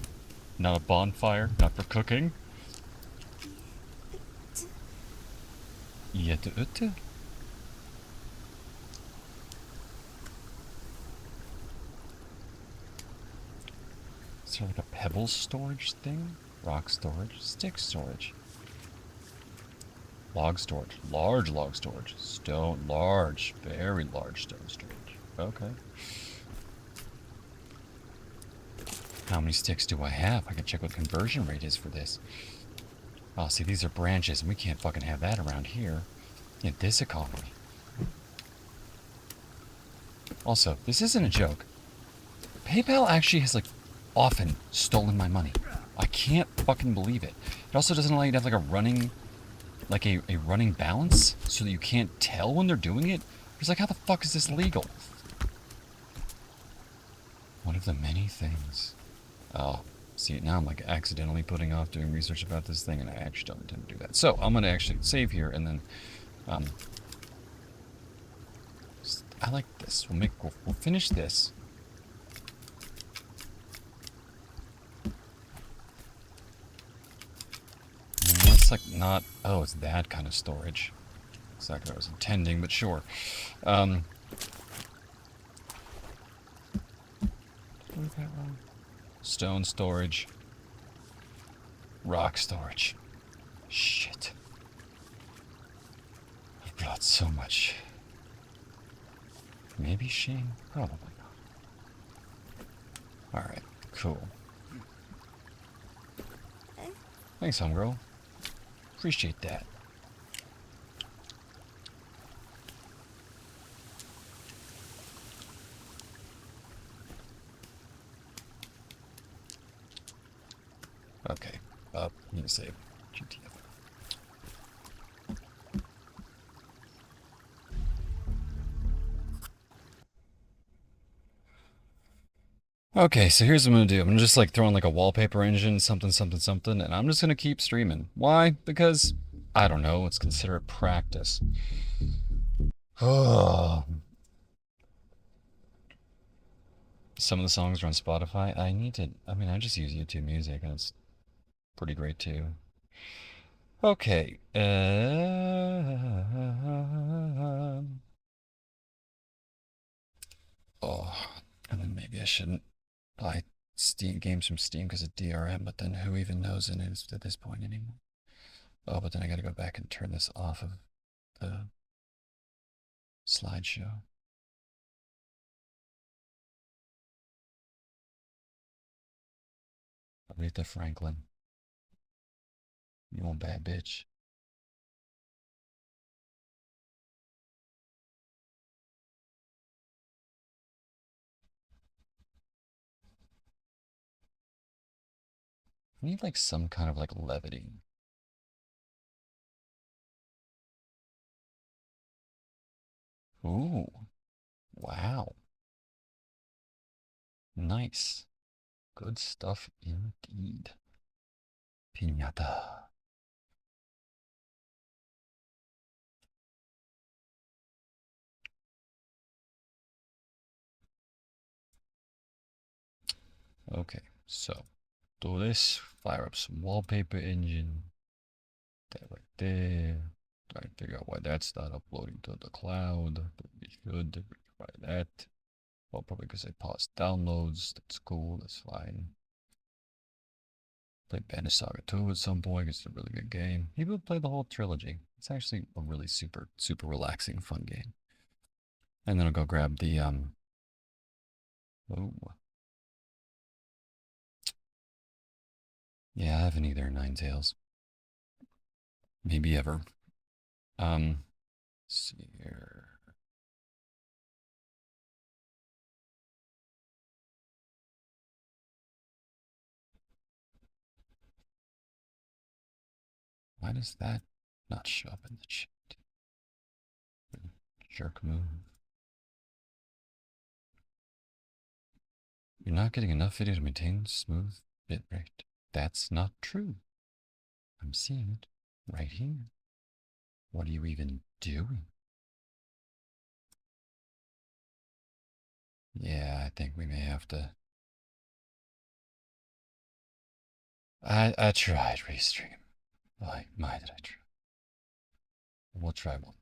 Not a bonfire, not for cooking. Yet ute. Is there like a pebble storage thing? Rock storage, stick storage. Log storage, large log storage, stone, large, very large stone storage. Okay. How many sticks do I have? I can check what conversion rate is for this. Oh, see, these are branches, and we can't fucking have that around here. In this economy. Also, this isn't a joke. PayPal actually has, like, often stolen my money. I can't fucking believe it. It also doesn't allow you to have, like, a running balance, so that you can't tell when they're doing it. It's like, how the fuck is this legal? One of the many things. Oh, see, now I'm like accidentally putting off doing research about this thing, and I actually don't intend to do that. So I'm gonna actually save here, and then, I like this. We'll finish this. And that's like not. Oh, it's that kind of storage. Exactly what I was intending, but sure. Did I do that wrong? Stone storage. Rock storage. Shit. I've brought so much. Maybe shame? Probably not. Alright, cool. Thanks, homegirl. Appreciate that. Okay, need to save. GTF. Okay, so here's what I'm gonna do. I'm gonna just like throw in like a wallpaper engine, something, something, something, and I'm just gonna keep streaming. Why? Because, I don't know, it's considered practice. Oh. Some of the songs are on Spotify. I mean, I just use YouTube Music, and it's pretty great too. Okay. Oh, and then maybe I shouldn't buy Steam games from Steam because of DRM, but then who even knows it is at this point anymore? Oh, but then I gotta go back and turn this off of the slideshow. Aretha Franklin. You want bad bitch. I need like some kind of like levity. Ooh. Wow. Nice. Good stuff indeed. Piñata. Okay, so do this. Fire up some wallpaper engine. That right there. Try to figure out why that's not uploading to the cloud. But we should try that. Well, probably because I paused downloads. That's cool. That's fine. Play Banner Saga 2 at some point. It's a really good game. Maybe we'll play the whole trilogy. It's actually a really super relaxing, fun game. And then I'll go grab the oh. Yeah, I haven't either, Ninetales. Maybe ever. Let's see here. Why does that not show up in the chat? Jerk move. You're not getting enough video to maintain smooth bitrate. That's not true. I'm seeing it right here. What are you even doing? Yeah, I think we may have to. I tried restream. My, did I try? We'll try one.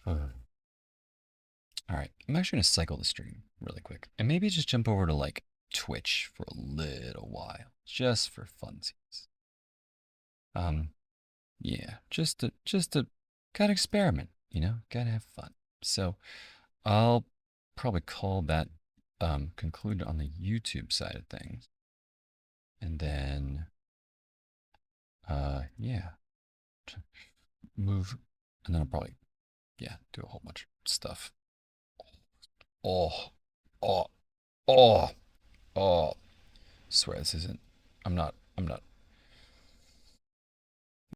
All right, I'm actually gonna cycle the stream really quick, and maybe just jump over to like Twitch for a little while, just for funsies. Yeah, just to gotta experiment, gotta have fun. So I'll probably call that concluded on the YouTube side of things, and then yeah, move, and then I'll probably do a whole bunch of stuff. Oh, oh, oh, oh. Swear this isn't. I'm not